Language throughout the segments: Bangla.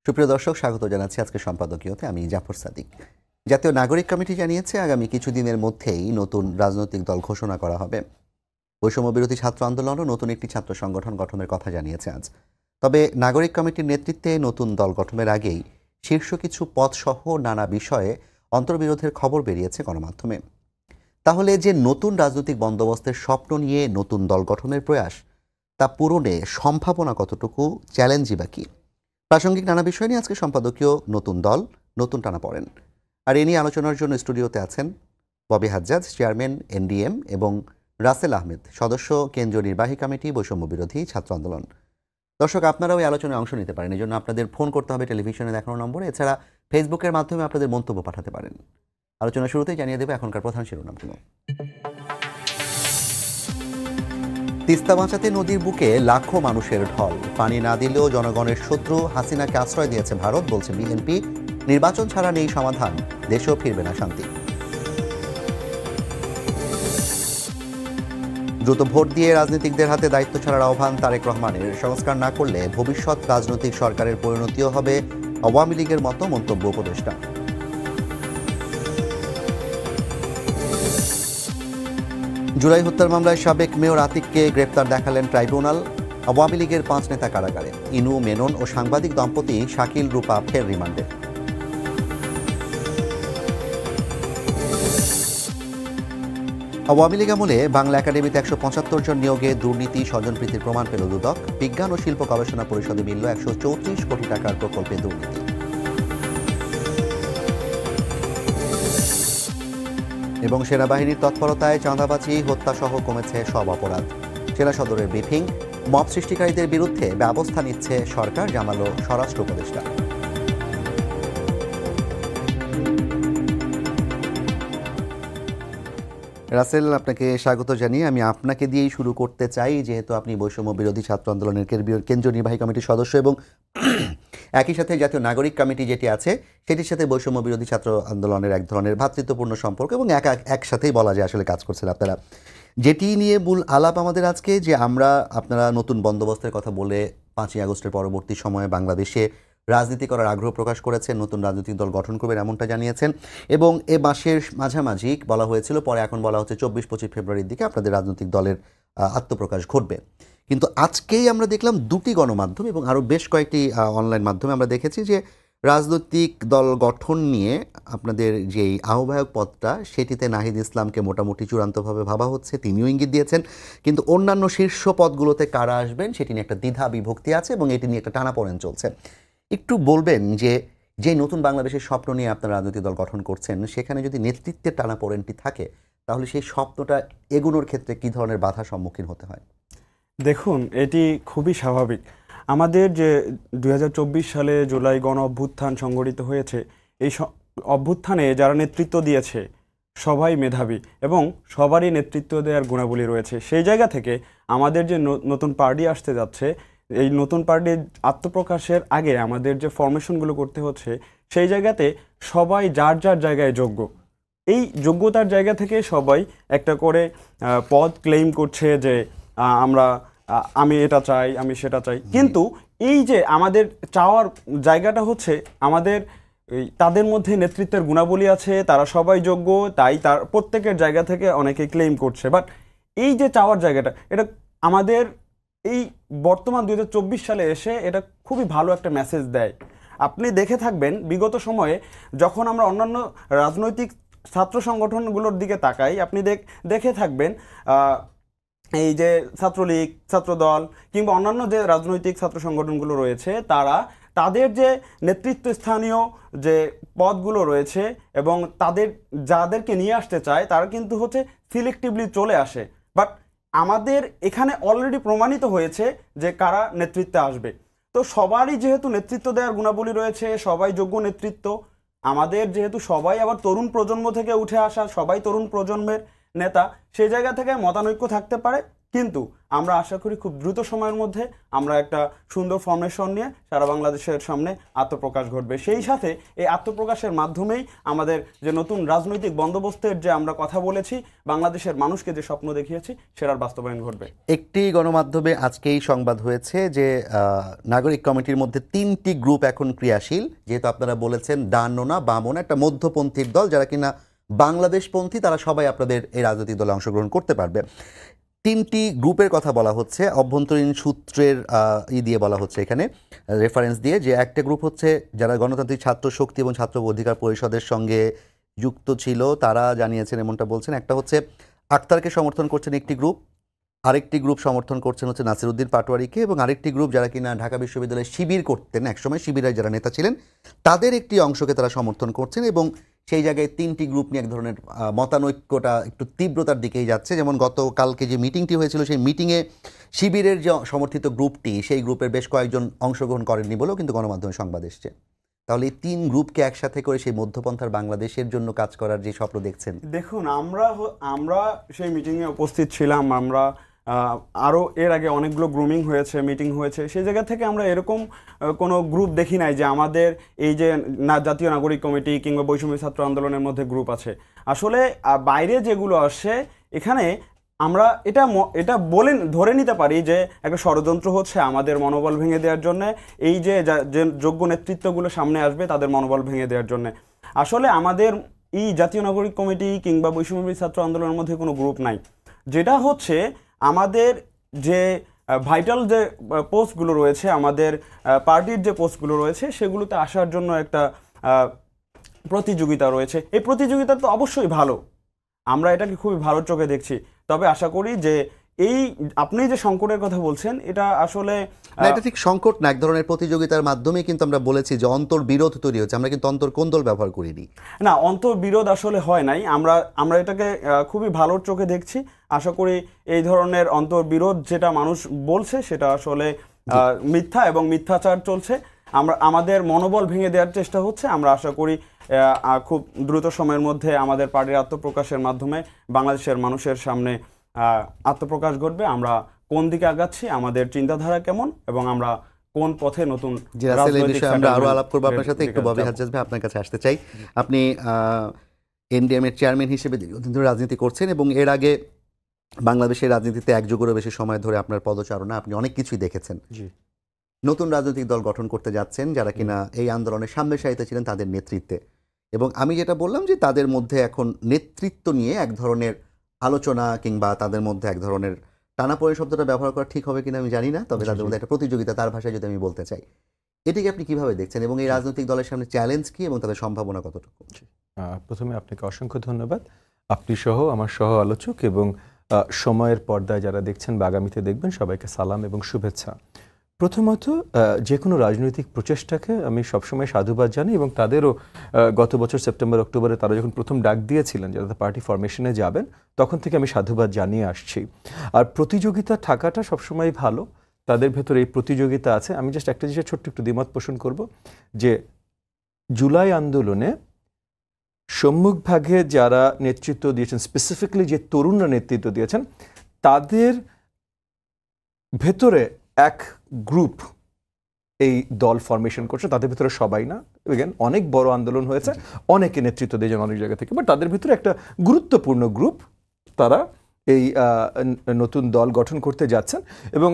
সুপ্রিয় দর্শক, স্বাগত জানাচ্ছি আজকে সম্পাদকীয়তে। আমি জাফর সাদিক। জাতীয় নাগরিক কমিটি জানিয়েছে আগামী কিছুদিনের মধ্যেই নতুন রাজনৈতিক দল ঘোষণা করা হবে। বৈষম্য বিরোধী ছাত্র আন্দোলনও নতুন একটি ছাত্র সংগঠন গঠনের কথা জানিয়েছে আজ। তবে নাগরিক কমিটির নেতৃত্বে নতুন দল গঠনের আগেই শীর্ষ কিছু পদসহ নানা বিষয়ে অন্তর্বিরোধের খবর বেরিয়েছে গণমাধ্যমে। তাহলে যে নতুন রাজনৈতিক বন্দোবস্তের স্বপ্ন নিয়ে নতুন দল গঠনের প্রয়াস, তা পূরণে সম্ভাবনা কতটুকু, চ্যালেঞ্জই বা কি? প্রাসঙ্গিক নানা বিষয় নিয়ে আজকে সম্পাদকীয় নতুন দল নতুন টানাপোড়েন। আর এ নিয়ে আলোচনার জন্য স্টুডিওতে আছেন ববি হাজ্জাজ, চেয়ারম্যান এনডিএম, এবং রাসেল আহমেদ, সদস্য কেন্দ্রীয় নির্বাহী কমিটি বৈষম্য বিরোধী ছাত্র আন্দোলন। দর্শক, আপনারাও এই আলোচনায় অংশ নিতে পারেন। এই জন্য আপনাদের ফোন করতে হবে টেলিভিশনে দেখানো নম্বরে। এছাড়া ফেসবুকের মাধ্যমে আপনাদের মন্তব্য পাঠাতে পারেন। আলোচনা শুরুতেই জানিয়ে দেবে এখনকার প্রধান শিরোনামগুলো। তিস্তা বাঁচাতে নদীর বুকে লাখো মানুষের ঢল, পানি না দিলেও জনগণের শত্রু হাসিনাকে আশ্রয় দিয়েছে ভারত, বলছে বিএনপি। নির্বাচন ছাড়া নেই সমাধান, দেশেও ফিরবে না শান্তি। দ্রুত ভোট দিয়ে রাজনীতিকদের হাতে দায়িত্ব ছাড়ার আহ্বান তারেক রহমানের। সংস্কার না করলে ভবিষ্যৎ রাজনৈতিক সরকারের পরিণতিও হবে আওয়ামী লীগের মতো, মন্তব্য উপদেষ্টা। জুলাই হত্যার মামলায় সাবেক মেয়র আতিককে গ্রেপ্তার দেখালেন ট্রাইব্যুনাল। আওয়ামী লীগের 5 নেতা কারাগারে। ইনু, মেনন ও সাংবাদিক দম্পতি শাকিল, রূপা ফের রিমান্ডে। আওয়ামী লীগ আমলে বাংলা একাডেমিতে 175 জন নিয়োগে দুর্নীতি, স্বজনপ্রীতির প্রমাণ পেল দুদক। বিজ্ঞান ও শিল্প গবেষণা পরিষদে মিলল 134 কোটি টাকার প্রকল্পে দুর্নীতি। এবং সেনাবাহিনীর তৎপরতায় চাঁদাবাজি, হত্যাসহ কমেছে সব অপরাধ। জেলা সদরের ব্রিফিং। মব সৃষ্টিকারীদের বিরুদ্ধে ব্যবস্থা নিচ্ছে সরকার, জানালো স্বরাষ্ট্র উপদেষ্টা। রাসেল, আপনাকে স্বাগত জানিয়ে আমি আপনাকে দিয়েই শুরু করতে চাই, যেহেতু আপনি বৈষম্য বিরোধী ছাত্র আন্দোলনের কেন্দ্রীয় নির্বাহী কমিটির সদস্য এবং একই সাথে জাতীয় নাগরিক কমিটি যেটি আছে সেটির সাথে বৈষম্য বিরোধী ছাত্র আন্দোলনের এক ধরনের ভ্রাতৃত্বপূর্ণ সম্পর্ক, এবং একসাথেই বলা যায় আসলে কাজ করছেন আপনারা। যেটি নিয়ে মূল আলাপ আমাদের আজকে, যে আপনারা নতুন বন্দোবস্তের কথা বলে 5ই আগস্টের পরবর্তী সময়ে বাংলাদেশে রাজনীতি করার আগ্রহ প্রকাশ করেছেন, নতুন রাজনৈতিক দল গঠন করবেন এমনটা জানিয়েছেন, এবং এ মাসের মাঝামাঝি বলা হয়েছিল, পরে এখন বলা হচ্ছে 24-25 ফেব্রুয়ারির দিকে আপনাদের রাজনৈতিক দলের আত্মপ্রকাশ ঘটবে। কিন্তু আজকেই আমরা দেখলাম দুটি গণমাধ্যম এবং আরও বেশ কয়েকটি অনলাইন মাধ্যমে আমরা দেখেছি যে রাজনৈতিক দল গঠন নিয়ে আপনাদের যেই আহ্বায়ক পদটা, সেটিতে নাহিদ ইসলামকে মোটামুটি চূড়ান্তভাবে ভাবা হচ্ছে, তিনিও ইঙ্গিত দিয়েছেন। কিন্তু অন্যান্য শীর্ষ পদগুলোতে কারা আসবেন সেটি নিয়ে একটা দ্বিধা বিভক্তি আছে এবং এটি নিয়ে একটা টানাপোড়েন চলছে। একটু বলবেন যে নতুন বাংলাদেশের স্বপ্ন নিয়ে আপনারা রাজনৈতিক দল গঠন করছেন, সেখানে যদি নেতৃত্বের টানাপোড়েনটি থাকে, তাহলে সেই স্বপ্নটা এগোনোর ক্ষেত্রে কী ধরনের বাধার সম্মুখীন হতে হয়? দেখুন, এটি খুবই স্বাভাবিক। আমাদের যে 2024 সালে জুলাই গণ অভ্যুত্থান সংগঠিত হয়েছে, এই অভ্যুত্থানে যারা নেতৃত্ব দিয়েছে সবাই মেধাবী এবং সবারই নেতৃত্ব দেওয়ার গুণাবলী রয়েছে। সেই জায়গা থেকে আমাদের যে নতুন পার্টি আসতে যাচ্ছে, এই নতুন পার্টির আত্মপ্রকাশের আগে আমাদের যে ফরমেশনগুলো করতে হচ্ছে, সেই জায়গাতে সবাই যার যার জায়গায় যোগ্য। এই যোগ্যতার জায়গা থেকে সবাই একটা করে পদ ক্লেইম করছে যে আমি এটা চাই, আমি সেটা চাই। কিন্তু এই যে আমাদের চাওয়ার জায়গাটা হচ্ছে, আমাদের তাদের মধ্যে নেতৃত্বের গুণাবলী আছে, তারা সবাই যোগ্য, তাই তার প্রত্যেকের জায়গা থেকে অনেকে ক্লেইম করছে। বাট এই যে চাওয়ার জায়গাটা, এটা আমাদের এই বর্তমান 2024 সালে এসে এটা খুবই ভালো একটা মেসেজ দেয়। আপনি দেখে থাকবেন বিগত সময়ে যখন আমরা অন্যান্য রাজনৈতিক ছাত্র সংগঠনগুলোর দিকে তাকাই, আপনি দেখে থাকবেন এই যে ছাত্রলীগ, ছাত্রদল কিংবা অন্যান্য যে রাজনৈতিক ছাত্র সংগঠনগুলো রয়েছে, তারা তাদের যে নেতৃত্ব স্থানীয় যে পদগুলো রয়েছে এবং তাদের যাদেরকে নিয়ে আসতে চায়, তারা কিন্তু হচ্ছে সিলেক্টিভলি চলে আসে। বাট আমাদের এখানে অলরেডি প্রমাণিত হয়েছে যে কারা নেতৃত্বে আসবে। তো সবারই যেহেতু নেতৃত্ব দেওয়ার গুণাবলী রয়েছে, সবাই যোগ্য নেতৃত্ব, আমাদের যেহেতু সবাই আবার তরুণ প্রজন্ম থেকে উঠে আসা, সবাই তরুণ প্রজন্মের নেতা, সেই জায়গা থেকে মতানৈক্য থাকতে পারে, কিন্তু আমরা আশা করি খুব দ্রুত সময়ের মধ্যে আমরা একটা সুন্দর ফর্মেশন নিয়ে সারা বাংলাদেশের সামনে আত্মপ্রকাশ ঘটবে। সেই সাথে এই আত্মপ্রকাশের মাধ্যমেই আমাদের যে নতুন রাজনৈতিক বন্দোবস্তের যে আমরা কথা বলেছি, বাংলাদেশের মানুষকে যে স্বপ্ন দেখিয়েছি, সেটার বাস্তবায়ন ঘটবে। একটি গণমাধ্যমে আজকেই সংবাদ হয়েছে যে নাগরিক কমিটির মধ্যে 3টি গ্রুপ এখন ক্রিয়াশীল, যেহেতু আপনারা বলেছেন ডানো না বামও না, একটা মধ্যপন্থীর দল যারা কিনা বাংলাদেশপন্থী, তারা সবাই আপনাদের এই রাজনৈতিক দলে অংশগ্রহণ করতে পারবে। 3টি গ্রুপের কথা বলা হচ্ছে, অভ্যন্তরীণ সূত্রের দিয়ে বলা হচ্ছে এখানে রেফারেন্স দিয়ে, যে একটা গ্রুপ হচ্ছে যারা গণতান্ত্রিক ছাত্র শক্তি এবং ছাত্র অধিকার পরিষদের সঙ্গে যুক্ত ছিল, তারা জানিয়েছেন এমনটা বলছেন। একটা হচ্ছে আক্তারকে সমর্থন করছেন একটি গ্রুপ, আরেকটি গ্রুপ সমর্থন করছেন হচ্ছে নাসিরউদ্দিন পাটোয়ারিকে, এবং আরেকটি গ্রুপ যারা কিনা ঢাকা বিশ্ববিদ্যালয়ে শিবির করতেন, একসময় শিবিরের যারা নেতা ছিলেন, তাদের একটি অংশকে তারা সমর্থন করছেন। এবং সেই জায়গায় 3টি গ্রুপ নিয়ে এক ধরনের মতানৈক্যটা একটু তীব্রতার দিকেই যাচ্ছে। যেমন গতকালকে যে মিটিংটি হয়েছিল, সেই মিটিংয়ে শিবিরের যে সমর্থিত গ্রুপটি, সেই গ্রুপের বেশ কয়েকজন অংশগ্রহণ করেননি বলেও কিন্তু গণমাধ্যমে সংবাদ এসছে। তাহলে এই 3 গ্রুপকে একসাথে করে সেই মধ্যপন্থার বাংলাদেশের জন্য কাজ করার যে স্বপ্ন দেখছেন। দেখুন, আমরা সেই মিটিংয়ে উপস্থিত ছিলাম। আমরা আরও এর আগে অনেকগুলো গ্রুমিং হয়েছে, মিটিং হয়েছে, সেই জায়গা থেকে আমরা এরকম কোনো গ্রুপ দেখি নাই যে আমাদের এই যে জাতীয় নাগরিক কমিটি কিংবা বৈষম্য ছাত্র আন্দোলনের মধ্যে গ্রুপ আছে। আসলে বাইরে যেগুলো আসে, এখানে আমরা এটা ধরে নিতে পারি যে একটা ষড়যন্ত্র হচ্ছে আমাদের মনোবল ভেঙে দেওয়ার জন্য। এই যে যোগ্য নেতৃত্বগুলো সামনে আসবে, তাদের মনোবল ভেঙে দেওয়ার জন্য। আসলে আমাদের এই জাতীয় নাগরিক কমিটি কিংবা বৈষম্য ছাত্র আন্দোলনের মধ্যে কোনো গ্রুপ নাই। যেটা হচ্ছে আমাদের যে ভাইটাল যে পোস্টগুলো রয়েছে, আমাদের পার্টির যে পোস্টগুলো রয়েছে, সেগুলোতে আসার জন্য একটা প্রতিযোগিতা রয়েছে। এই প্রতিযোগিতা তো অবশ্যই ভালো, আমরা এটাকে খুবই ভালো চোখে দেখছি। তবে আশা করি যে এই আপনি যে সংকটের কথা বলছেন, এটা আসলে এটা ঠিক সংকট না, এক ধরনের প্রতিযোগিতার মাধ্যমে কিন্তু আমরা বলেছি যে অন্তর্বিরোধ তৈরি হচ্ছে। আমরা কিন্তু অন্তর্কোন্দল ব্যবহার করিনি। না, অন্তর্বিরোধ আসলে হয় নাই। আমরা এটাকে খুবই ভালো চোখে দেখছি। আশা করি এই ধরনের অন্তর্বিরোধ যেটা মানুষ বলছে, সেটা আসলে মিথ্যা এবং মিথ্যাচার চলছে। আমাদের মনোবল ভেঙে দেওয়ার চেষ্টা হচ্ছে। আমরা আশা করি খুব দ্রুত সময়ের মধ্যে আমাদের পার্টির আত্মপ্রকাশের মাধ্যমে বাংলাদেশের মানুষের সামনে আত্মপ্রকাশ ঘটবে। আমরা কোন দিকে আগাচ্ছি, আমাদের চিন্তাধারা কেমন, এবং আমরা কোন পথে নতুন আমরা আরো আলাপ করবো আপনার সাথে। একটু ববি হাজ্জাজ ভাই, আপনার কাছে আসতে চাই। আপনি এনডিএম এর চেয়ারম্যান হিসেবে দীর্ঘদিন ধরে রাজনীতি করছেন, এবং এর আগে বাংলাদেশের রাজনীতিতে এক যুগেরও বেশি সময় ধরে আপনার পদচারণা, আপনি অনেক কিছুই দেখেছেন। নতুন রাজনৈতিক দল গঠন করতে যাচ্ছেন যারা কিনা এই আন্দোলনের সামনে সারিতে ছিলেন, তাদের নেতৃত্বে। এবং আমি যেটা বললাম যে তাদের মধ্যে এখন নেতৃত্ব নিয়ে এক ধরনের আলোচনা কিংবা তাদের মধ্যে এক ধরনের টানাপোড়েন শব্দটা ব্যবহার করা ঠিক হবে কিনা আমি জানি না, তবে তাদের মধ্যে একটা প্রতিযোগিতা, তার ভাষায় যদি আমি বলতে চাই, এটিকে আপনি কিভাবে দেখছেন এবং এই রাজনৈতিক দলের সামনে চ্যালেঞ্জ কি এবং তাদের সম্ভাবনা কতটুকু? প্রথমে আপনাকে অসংখ্য ধন্যবাদ, আপনি সহ আমার সহ আলোচক এবং সময়ের পর্দায় যারা দেখছেন বা আগামীতে দেখবেন, সবাইকে সালাম এবং শুভেচ্ছা। প্রথমত, যে কোনো রাজনৈতিক প্রচেষ্টাকে আমি সবসময় সাধুবাদ জানি, এবং তাদেরও গত বছর সেপ্টেম্বর অক্টোবরে তারা যখন প্রথম ডাক দিয়েছিলেন যারা পার্টি ফরমেশনে যাবেন, তখন থেকে আমি সাধুবাদ জানিয়ে আসছি। আর প্রতিযোগিতা থাকাটা সবসময় ভালো, তাদের ভেতরে এই প্রতিযোগিতা আছে। আমি জাস্ট একটা জিনিসের ছোট্ট একটু দ্বিমত পোষণ করব, যে জুলাই আন্দোলনে সম্মুখভাগে যারা নেতৃত্ব দিয়েছেন, স্পেসিফিক্যালি যে তরুণরা নেতৃত্ব দিয়েছেন, তাদের ভেতরে এক গ্রুপ এই দল ফরমেশন করছে। তাদের ভিতরে সবাই না, অনেক বড় আন্দোলন হয়েছে, অনেকে নেতৃত্ব দিয়েছেন অনেক জায়গা থেকে, বাট তাদের ভিতরে একটা গুরুত্বপূর্ণ গ্রুপ তারা এই নতুন দল গঠন করতে যাচ্ছেন। এবং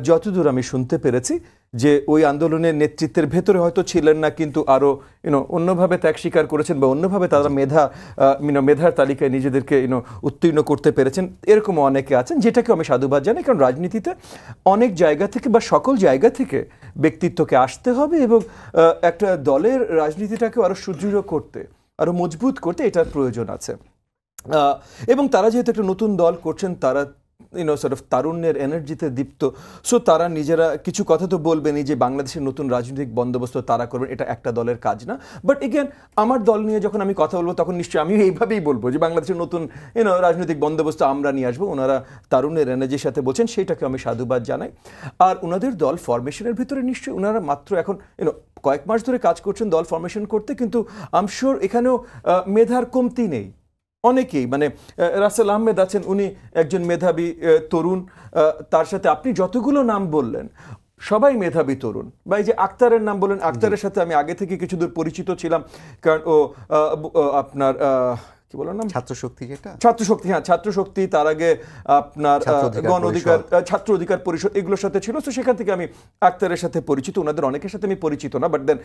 যতদূর আমি শুনতে পেরেছি যে ওই আন্দোলনের নেতৃত্বের ভেতরে হয়তো ছিলেন না, কিন্তু আরও অন্যভাবে ত্যাগ স্বীকার করেছেন বা অন্যভাবে তারা মেধার তালিকায় নিজেদেরকে উত্তীর্ণ করতে পেরেছেন, এরকমও অনেকে আছেন, যেটাকে আমি সাধুবাদ জানাই। কারণ রাজনীতিতে অনেক জায়গা থেকে বা সকল জায়গা থেকে ব্যক্তিত্বকে আসতে হবে, এবং একটা দলের রাজনীতিটাকে আরও সুদৃঢ় করতে, আরও মজবুত করতে এটার প্রয়োজন আছে। এবং তারা যেহেতু একটা নতুন দল করছেন, তারা তারুণ্যের এনার্জিতে দীপ্ত, সো তারা নিজেরা কিছু কথা তো বলবেনই যে বাংলাদেশের নতুন রাজনৈতিক বন্দোবস্ত তারা করবেন, এটা একটা দলের কাজ না। বাট এগেন, আমার দল নিয়ে যখন আমি কথা বলবো, তখন নিশ্চয়ই আমি এইভাবেই বলবো যে বাংলাদেশের নতুন রাজনৈতিক বন্দোবস্ত আমরা নিয়ে আসবো। ওনারা তারুণ্যের এনার্জির সাথে বলছেন, সেইটাকে আমি সাধুবাদ জানাই। আর ওনাদের দল ফরমেশনের ভিতরে নিশ্চয়ই ওনারা মাত্র এখন কয়েক মাস ধরে কাজ করছেন দল ফরমেশন করতে, কিন্তু আই এম শিওর এখানেও মেধার কমতি নেই। অনেকেই মানে রাসেল আহমেদ আছেন, উনি একজন মেধাবী তরুণ, তার সাথে আপনি যতগুলো নাম বললেন সবাই মেধাবী তরুণ। বা এই যে আক্তারের নাম বলেন, আক্তারের সাথে আমি আগে থেকে কিছু দূর পরিচিত ছিলাম, কারণ ও আপনার কি বলার নাম, ছাত্রশক্তি, যেটা ছাত্রশক্তি, হ্যাঁ ছাত্রশক্তি, তার আগে আপনার গণ অধিকার, ছাত্র অধিকার পরিষদ, এগুলোর সাথে ছিল। তো সেখান থেকে আমি আক্তারের সাথে পরিচিত, ওনাদের অনেকের সাথে আমি পরিচিত না, বাট দেন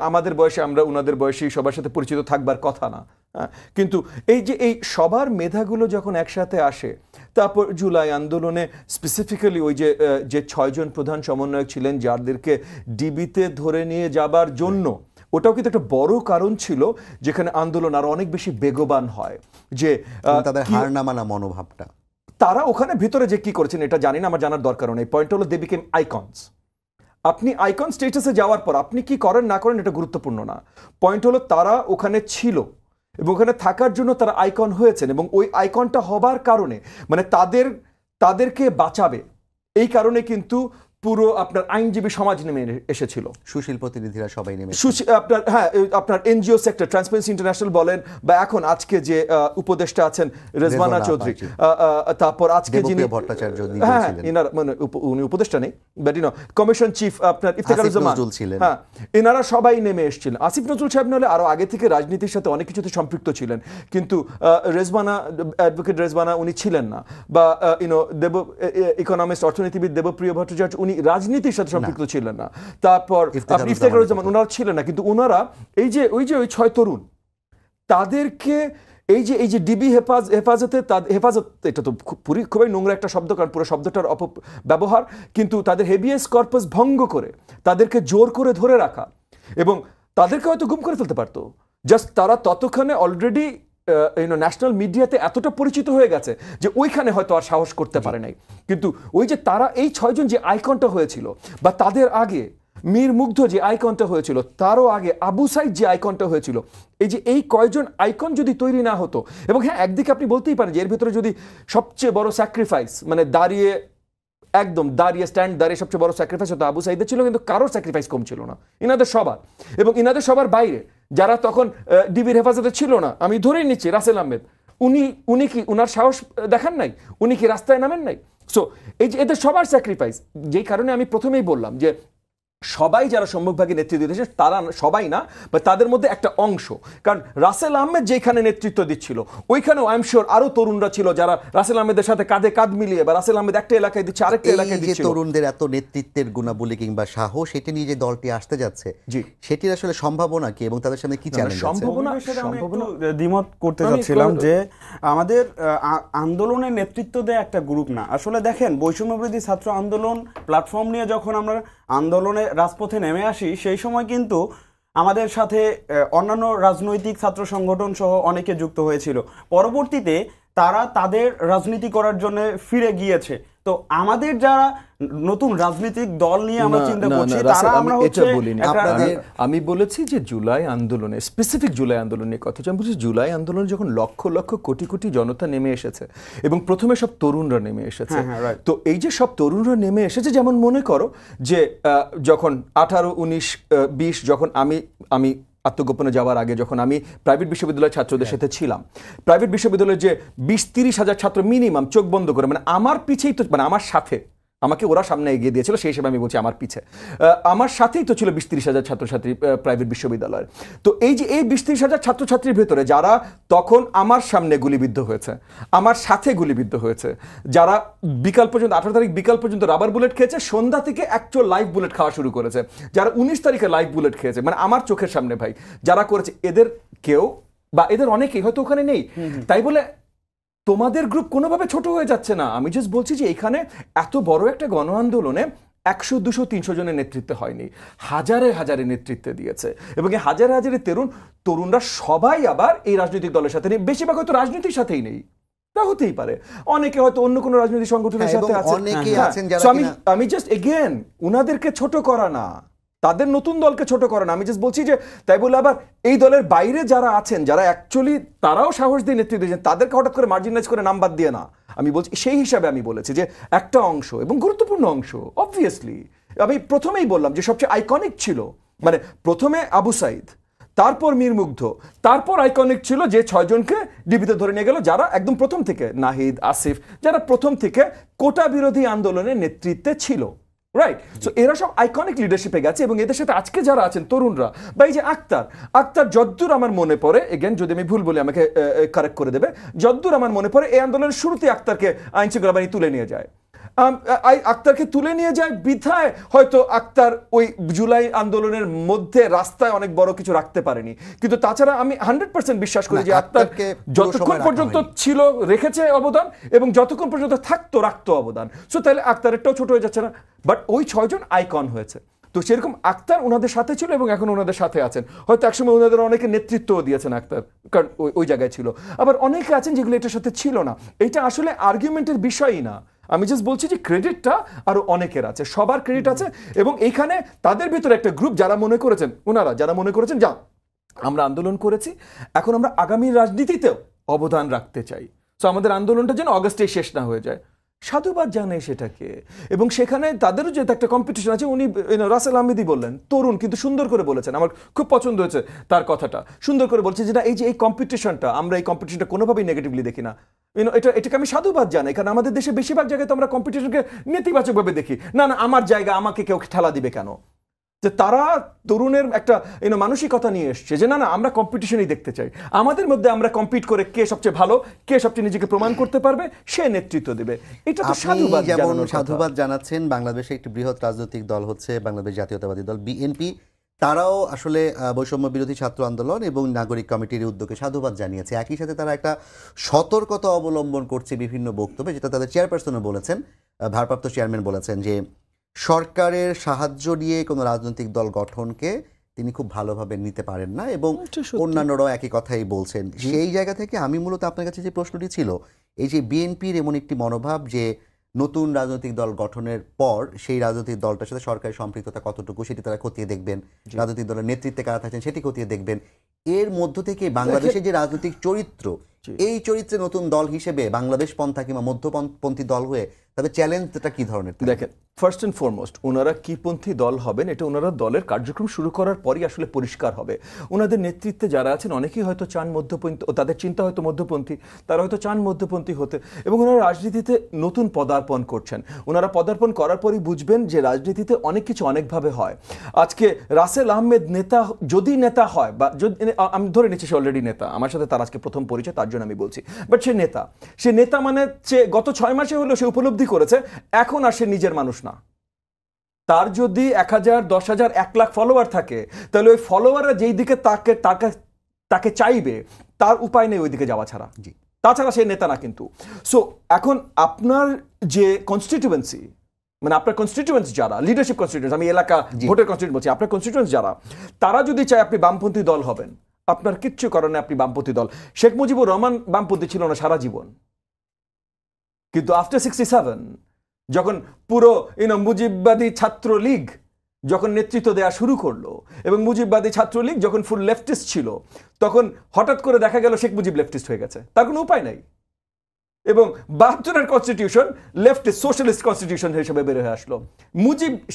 আমাদের বয়সে আমরা ওনাদের বয়সেই সবার সাথে পরিচিত থাকবার কথা না। কিন্তু এই যে এই সবার মেধাগুলো যখন একসাথে আসে, তারপর জুলাই আন্দোলনে স্পেসিফিক্যালি ওই যে 6 জন প্রধান সমন্বয়ক ছিলেন যাদেরকে ডিবিতে ধরে নিয়ে যাবার জন্য, ওটাও কিন্তু একটা বড় কারণ ছিল যেখানে আন্দোলন আরো অনেক বেশি বেগবান হয়। যে তাদের হার না মানা মনোভাবটা, তারা ওখানে ভিতরে যে কি করেছেন এটা জানি না, আমার জানার দরকার নেই। পয়েন্ট হলো দে বিকেম আইকনস। আপনি আইকন স্টেটাসে যাওয়ার পর আপনি কি করেন না করেন এটা গুরুত্বপূর্ণ না। পয়েন্ট হলো তারা ওখানে ছিল এবং ওখানে থাকার জন্য তারা আইকন হয়েছেন, এবং ওই আইকনটা হবার কারণে মানে তাদেরকে বাঁচাবে এই কারণে কিন্তু পুরো আপনার আইনজীবী সমাজ নেমে এসেছিল, সুশীল প্রতিনিধিরা সবাই নেমে, আপনার হ্যাঁ আপনার এনজিও সেক্টর, ট্রান্সপারেন্সি ইন্টারন্যাশনাল বলেন, বা এখন আজকে যে উপদেষ্টা আছেন রেজওয়ানা চৌধুরী, তারপর আজকে যিনি ভট্টাচার্য, হ্যাঁ এনারা মানে উনি উপদেষ্টা নেই, বাট ইউনো কমিশন চিফ আপনার ইফতেখারুজ্জামান ছিলেন, হ্যাঁ এনারা সবাই নেমে এসেছিলেন। আসিফ নজরুল সাহেব নাহলে আরো আগে থেকে রাজনীতির সাথে অনেক কিছুতে সম্পৃক্ত ছিলেন, কিন্তু রেজওয়ানা, অ্যাডভোকেট রেজওয়ানা উনি ছিলেন না, বা ইউনো ইকোনমিস্ট অর্থনীতিবিদ দেবপ্রিয় ভট্টাচার্য উনি রাজনীতির সাথে সম্পৃক্ত ছিলেন না। তারপর ইফতেখারুজ্জামান ওনারা ছিলেন না, কিন্তু ওনারা এই যে ওই 6 তরুণ তাদেরকে এই যে ডিবি হেফাজতে, হেফাজত এটা তো খুবই নোংরা একটা শব্দ, কারণ পুরো শব্দটার ব্যবহার, কিন্তু তাদের হেভিয়াস কর্পাস ভঙ্গ করে তাদেরকে জোর করে ধরে রাখা, এবং তাদেরকে হয়তো গুম করে ফেলতে পারতো। জাস্ট তারা ততক্ষণে অলরেডি ন্যাশনাল মিডিয়াতে এতটা পরিচিত হয়ে গেছে যে ওইখানে হয়তো আর সাহস করতে পারে নাই। কিন্তু ওই যে তারা এই 6 জন যে আইকনটা হয়েছিল, বা তাদের আগে মীর মুগ্ধ যে আইকনটা হয়েছিল, তারও আগে আবু সাইদ যে আইকনটা হয়েছিল, এই কয়জন আইকন যদি তৈরি না হতো, এবং হ্যাঁ একদিকে আপনি বলতেই পারেন যে এর ভিতরে যদি সবচেয়ে বড় স্যাক্রিফাইস মানে দাঁড়িয়ে স্ট্যান্ড দাঁড়িয়ে সবচেয়ে বড় স্যাক্রিফাইস হতো আবু সাইদের ছিল, কিন্তু কারোর স্যাক্রিফাইস কম ছিল না ইনাদের সবার। এবং ইনাদের সবার বাইরে যারা তখন ডিবির হেফাজতে ছিল না, আমি ধরেই নিচ্ছি রাসেল আহমেদ, উনি কি উনার সাহস দেখান নাই? উনি কি রাস্তায় নামেন নাই? সো এই যে এদের সবার স্যাক্রিফাইস, যেই কারণে আমি প্রথমেই বললাম যে সবাই যারা সম্মুখভাগে নেতৃত্ব দিয়েছে তারা সবাই না, বা তাদের মধ্যে একটা অংশ। কারণ রাসেল আহমেদ যেখানে নেতৃত্ব দিচ্ছিল ওইখানেও আই এম শিওর আরো তরুণরা ছিল যারা রাসেল আহমেদের সাথে কাঁধে কাঁধ মিলিয়ে, বা রাসেল আহমেদ একটা এলাকায় দিচ্ছে আরেকটা এলাকায় দিচ্ছে। তরুণদের এত নেতৃত্বের গুণাবলী কিংবা সাহস, সেটা নিয়ে যে দলটি আসতে যাচ্ছে, জি সেটির আসলে সম্ভাবনা কি এবং তাদের সামনে কি চ্যালেঞ্জ আছে? সম্ভাবনা দ্বিমত করতে যাচ্ছিলাম যে আমাদের আন্দোলনের নেতৃত্ব দেয় একটা গ্রুপ না। আসলে দেখেন, বৈষম্যবিরোধী ছাত্র আন্দোলন প্ল্যাটফর্ম নিয়ে যখন আমরা আন্দোলনে রাজপথে নেমে আসি, সেই সময় কিন্তু আমাদের সাথে অন্যান্য রাজনৈতিক ছাত্র সংগঠন সহ অনেকে যুক্ত হয়েছিল। পরবর্তীতে তারা তাদের রাজনীতি করার জন্য ফিরে গিয়েছে। তো আমাদের যারা নতুন রাজনৈতিক দল নিয়ে আমরা চিন্তা করছি, তারা আমরা হচ্ছে আমি বলেছি যে জুলাই আন্দোলনে, স্পেসিফিক জুলাই আন্দোলনের কথা আমি বলছি, জুলাই আন্দোলনে যখন লক্ষ লক্ষ কোটি কোটি জনতা নেমে এসেছে এবং প্রথমে সব তরুণরা নেমে এসেছে, তো এই যে সব তরুণরা নেমে এসেছে, যেমন মনে করো যে যখন 18, 19, 20 যখন আমি আত্মগোপনে যাওয়ার আগে যখন আমি প্রাইভেট বিশ্ববিদ্যালয়ের ছাত্রদের সাথে ছিলাম, প্রাইভেট বিশ্ববিদ্যালয়ের যে 20-30 হাজার ছাত্র মিনিমাম চোখ বন্ধ করে, মানে আমার পিছেই তো, মানে আমার সাথে, আমাকে ওরা সামনে এগিয়ে দিয়েছিল, সেই হিসেবে আমি বলছি আমার পিছে, আমার সাথেই তো ছিল 20-30 হাজার ছাত্রছাত্রী প্রাইভেট বিশ্ববিদ্যালয়ের। তো এই যে এই 20-30 হাজার ছাত্রছাত্রীর ভেতরে যারা তখন আমার সামনে গুলিবিদ্ধ হয়েছে, আমার সাথে গুলিবিদ্ধ হয়েছে, যারা বিকাল পর্যন্ত 18 তারিখ বিকাল পর্যন্ত রাবার বুলেট খেয়েছে, সন্ধ্যা থেকে অ্যাকচুয়াল লাইভ বুলেট খাওয়া শুরু করেছে, যারা 19 তারিখে লাইভ বুলেট খেয়েছে, মানে আমার চোখের সামনে ভাই যারা করেছে, এদের কেউ বা এদের অনেকেই হয়তো ওখানে নেই, তাই বলে তোমাদের গ্রুপ কোনোভাবে ছোট হয়ে যাচ্ছে না। আমি জাস্ট বলছি যে এখানে এত বড় একটা গণ আন্দোলনে 100, 200, 300 জনের নেতৃত্বে হয়নি, হাজারে হাজারে নেতৃত্বে দিয়েছে, এবং এই হাজারে হাজারে তরুণরা সবাই আবার এই রাজনৈতিক দলের সাথে নেই, বেশিরভাগ হয়তো রাজনীতির সাথেই নেই, তা হতেই পারে, অনেকে হয়তো অন্য কোনো রাজনৈতিক সংগঠনের সাথে আছে। আমি জাস্ট এগেন উনাদেরকে ছোট করা না, তাদের নতুন দলকে ছোট করে না, আমি জাস্ট বলছি যে তাই বলে আবার এই দলের বাইরে যারা আছেন, যারা অ্যাকচুয়ালি তারাও সাহস দিয়ে নেতৃত্ব দিয়েছেন, তাদেরকে হঠাৎ করে মার্জিনালাইজ করে নাম বাদ দিয়ে না। আমি বলছি সেই হিসাবে আমি বলেছি যে একটা অংশ এবং গুরুত্বপূর্ণ অংশ, অবভিয়াসলি আমি প্রথমেই বললাম যে সবচেয়ে আইকনিক ছিল, মানে প্রথমে আবু সাইদ, তারপর মীর মুগ্ধ, তারপর আইকনিক ছিল যে 6 জনকে ডিবিতে ধরে নিয়ে গেল, যারা একদম প্রথম থেকে, নাহিদ, আসিফ, যারা প্রথম থেকে কোটা বিরোধী আন্দোলনের নেতৃত্বে ছিল, রাইট? সো এরা সব আইকনিক লিডারশিপে গেছে এবং এদের সাথে আজকে যারা আছেন তরুণরা, বা এই যে আক্তার যদ্দূর আমার মনে পড়ে, এগেন যদি আমি ভুল বলি আমাকে কারেক্ট করে দেবে, যদ্দূর আমার মনে পড়ে এই আন্দোলনের শুরুতে আক্তারকে আইন শৃঙ্খলা বাহিনী তুলে নিয়ে যায়। আক্তারকে তুলে নিয়ে যায় বিধায় হয়তো আক্তার ওই জুলাই আন্দোলনের মধ্যে রাস্তায় অনেক বড় কিছু রাখতে পারেনি, কিন্তু তাছাড়া আমি 100% বিশ্বাস করি যে আক্তার যতক্ষণ পর্যন্ত ছিল রেখেছে অবদান, এবং যতক্ষণ পর্যন্ত থাকতো রাখতো অবদান। সো তাহলে আক্তারেরটাও ছোট হয়ে যাচ্ছে না, বাট ওই 6 জন আইকন হয়েছে। তো সেরকম আক্তার ওনাদের সাথে ছিল এবং এখন ওনাদের সাথে আছেন, হয়তো একসময় ওনাদের অনেকে নেতৃত্বও দিয়েছেন আক্তার, কারণ ওই জায়গায় ছিল। আবার অনেকে আছেন যেগুলো এটার সাথে ছিল না। এটা আসলে আর্গুমেন্টের বিষয়ই না, আমি জাস্ট বলছি যে ক্রেডিটটা আরো অনেকের আছে, সবার ক্রেডিট আছে। এবং এইখানে তাদের ভিতরে একটা গ্রুপ যারা মনে করেছেন, ওনারা যারা মনে করেছেন যা আমরা আন্দোলন করেছি, এখন আমরা আগামী রাজনীতিতেও অবদান রাখতে চাই, তো আমাদের আন্দোলনটা যেন অগস্টেই শেষ না হয়ে যায়, সাধুবাদ জানাই সেটাকে। এবং সেখানে তাদেরও যে একটা কম্পিটিশন আছে, উনি রাসেল আহমেদি বললেন, তরুণ কিন্তু সুন্দর করে বলেছেন, আমার খুব পছন্দ হয়েছে তার কথাটা, সুন্দর করে বলছে যে না, এই যে এই কম্পিটিশনটা, আমরা এই কম্পিটিশনটা কোনোভাবেই নেগেটিভলি দেখি না, এটাকে আমি সাধুবাদ জানাই। কারণ আমাদের দেশে বেশিরভাগ জায়গায় তো আমরা কম্পিটিশনকে নেতিবাচকভাবে দেখি, না আমার জায়গা, আমাকে কেউ ঠেলা দিবে কেন। যে তারা তরুণের একটা মানসিকতা নিয়ে এসছে যে না আমরা কম্পিটিশনই দেখতে চাই, আমাদের মধ্যে আমরা কম্পিট করে কে সবচেয়ে ভালো, কে সবচেয়ে নিজেকে প্রমাণ করতে পারবে, সে নেতৃত্ব দেবে। এটা তো সাধুবাদ। যেমন সাধুবাদ জানাচ্ছেন, বাংলাদেশে একটি বৃহৎ রাজনৈতিক দল হচ্ছে বাংলাদেশ জাতীয়তাবাদী দল, বিএনপি। তারাও আসলে বৈষম্য বিরোধী ছাত্র আন্দোলন এবং নাগরিক কমিটির উদ্যোগে সাধুবাদ জানিয়েছে। একই সাথে তারা একটা সতর্কতা অবলম্বন করছে বিভিন্ন বক্তব্যে, যেটা তাদের চেয়ারপারসনও বলেছেন, ভারপ্রাপ্ত চেয়ারম্যান বলেছেন যে সরকারের সাহায্য নিয়ে কোনো রাজনৈতিক দল গঠনকে তিনি খুব ভালোভাবে নিতে পারেন না, এবং অন্যান্যরাও একই কথাই বলছেন। সেই জায়গা থেকে আমি মূলত আপনার কাছে যে প্রশ্নটি ছিল, এই যে বিএনপির এমন একটি মনোভাব যে নতুন রাজনৈতিক দল গঠনের পর সেই রাজনৈতিক দলটার সাথে সরকারি সম্পৃক্ততা কতটুকু সেটি তারা খতিয়ে দেখবেন, রাজনৈতিক দলের নেতৃত্বে কারা থাকছেন সেটি খতিয়ে দেখবেন। এর মধ্য থেকে বাংলাদেশের যে রাজনৈতিক চরিত্র, এই চরিত্রে নতুন দল হিসেবে বাংলাদেশ পন্থা কিংবা মধ্যপন্থী দল হয়ে তাদের চ্যালেঞ্জটা কি ধরনের? দেখেন, ফার্স্ট অ্যান্ড ফরমোস্ট ওনারা কিপন্থী দল হবেন এটা ওনারা দলের কার্যক্রম শুরু করার পরই আসলে পরিষ্কার হবে। ওনাদের নেতৃত্বে যারা আছেন অনেকেই হয়তো চান মধ্যপন্থী, তাদের চিন্তা হয়তো মধ্যপন্থী, তারা হয়তো চান মধ্যপন্থী হতে, এবং ওনারা রাজনীতিতে নতুন পদার্পণ করছেন। ওনারা পদার্পণ করার পরই বুঝবেন যে রাজনীতিতে অনেক কিছু অনেকভাবে হয়। আজকে রাসেল আহমেদ নেতা যদি নেতা হয়, বা যদি আমি ধরে নিচ্ছি সে অলরেডি নেতা, আমার সাথে তার আজকে প্রথম পরিচয়, তার জন্য আমি বলছি, বাট সে নেতা মানে সে গত 6 মাসে হলেও সে উপলব্ধি করেছে এখন আর সে নিজের মানুষ না। তার যদি 1000, 10,000, 1 লাখ ফলোয়ার থাকে, তাহলে ওই ফলোয়াররা যেই দিকে তাকে চাইবে তার উপায় নেই ওই দিকে যাওয়া ছাড়া, তাছাড়া সে নেতা না কিন্তু। সো এখন আপনার যে কনস্টিটিউয়েন্সি, মানে আপনার কনস্টিটিউয়েন্স যারা লিডারশিপ কনস্টিটিউয়েন্স, আমি এলাকা ভোটের কনস্টিটিউয়েন্স বলছি, আপনার কনস্টিটিউয়েন্স যারা, তারা যদি চায় আপনি বামপন্থী দল হবেন, আপনার কিচ্ছু কারণে আপনি বামপন্থী দল। শেখ মুজিবুর রহমান বামপন্থী ছিল না সারা জীবন, কিন্তু আফটার 67 যখন পুরো মুজিববাদী ছাত্রলীগ যখন নেতৃত্ব দেওয়া শুরু করলো, এবং মুজিববাদী ছাত্রলীগ যখন ফুল লেফটিস্ট ছিল, তখন হঠাৎ করে দেখা গেল শেখ মুজিব লেফটিস্ট হয়ে গেছে, তার কোনো উপায় নাই। এবং 72-এর কনস্টিটিউশন লেফটিস্ট সোশ্যালিস্ট কনস্টিটিউশন হিসেবে বের হয়ে আসলো।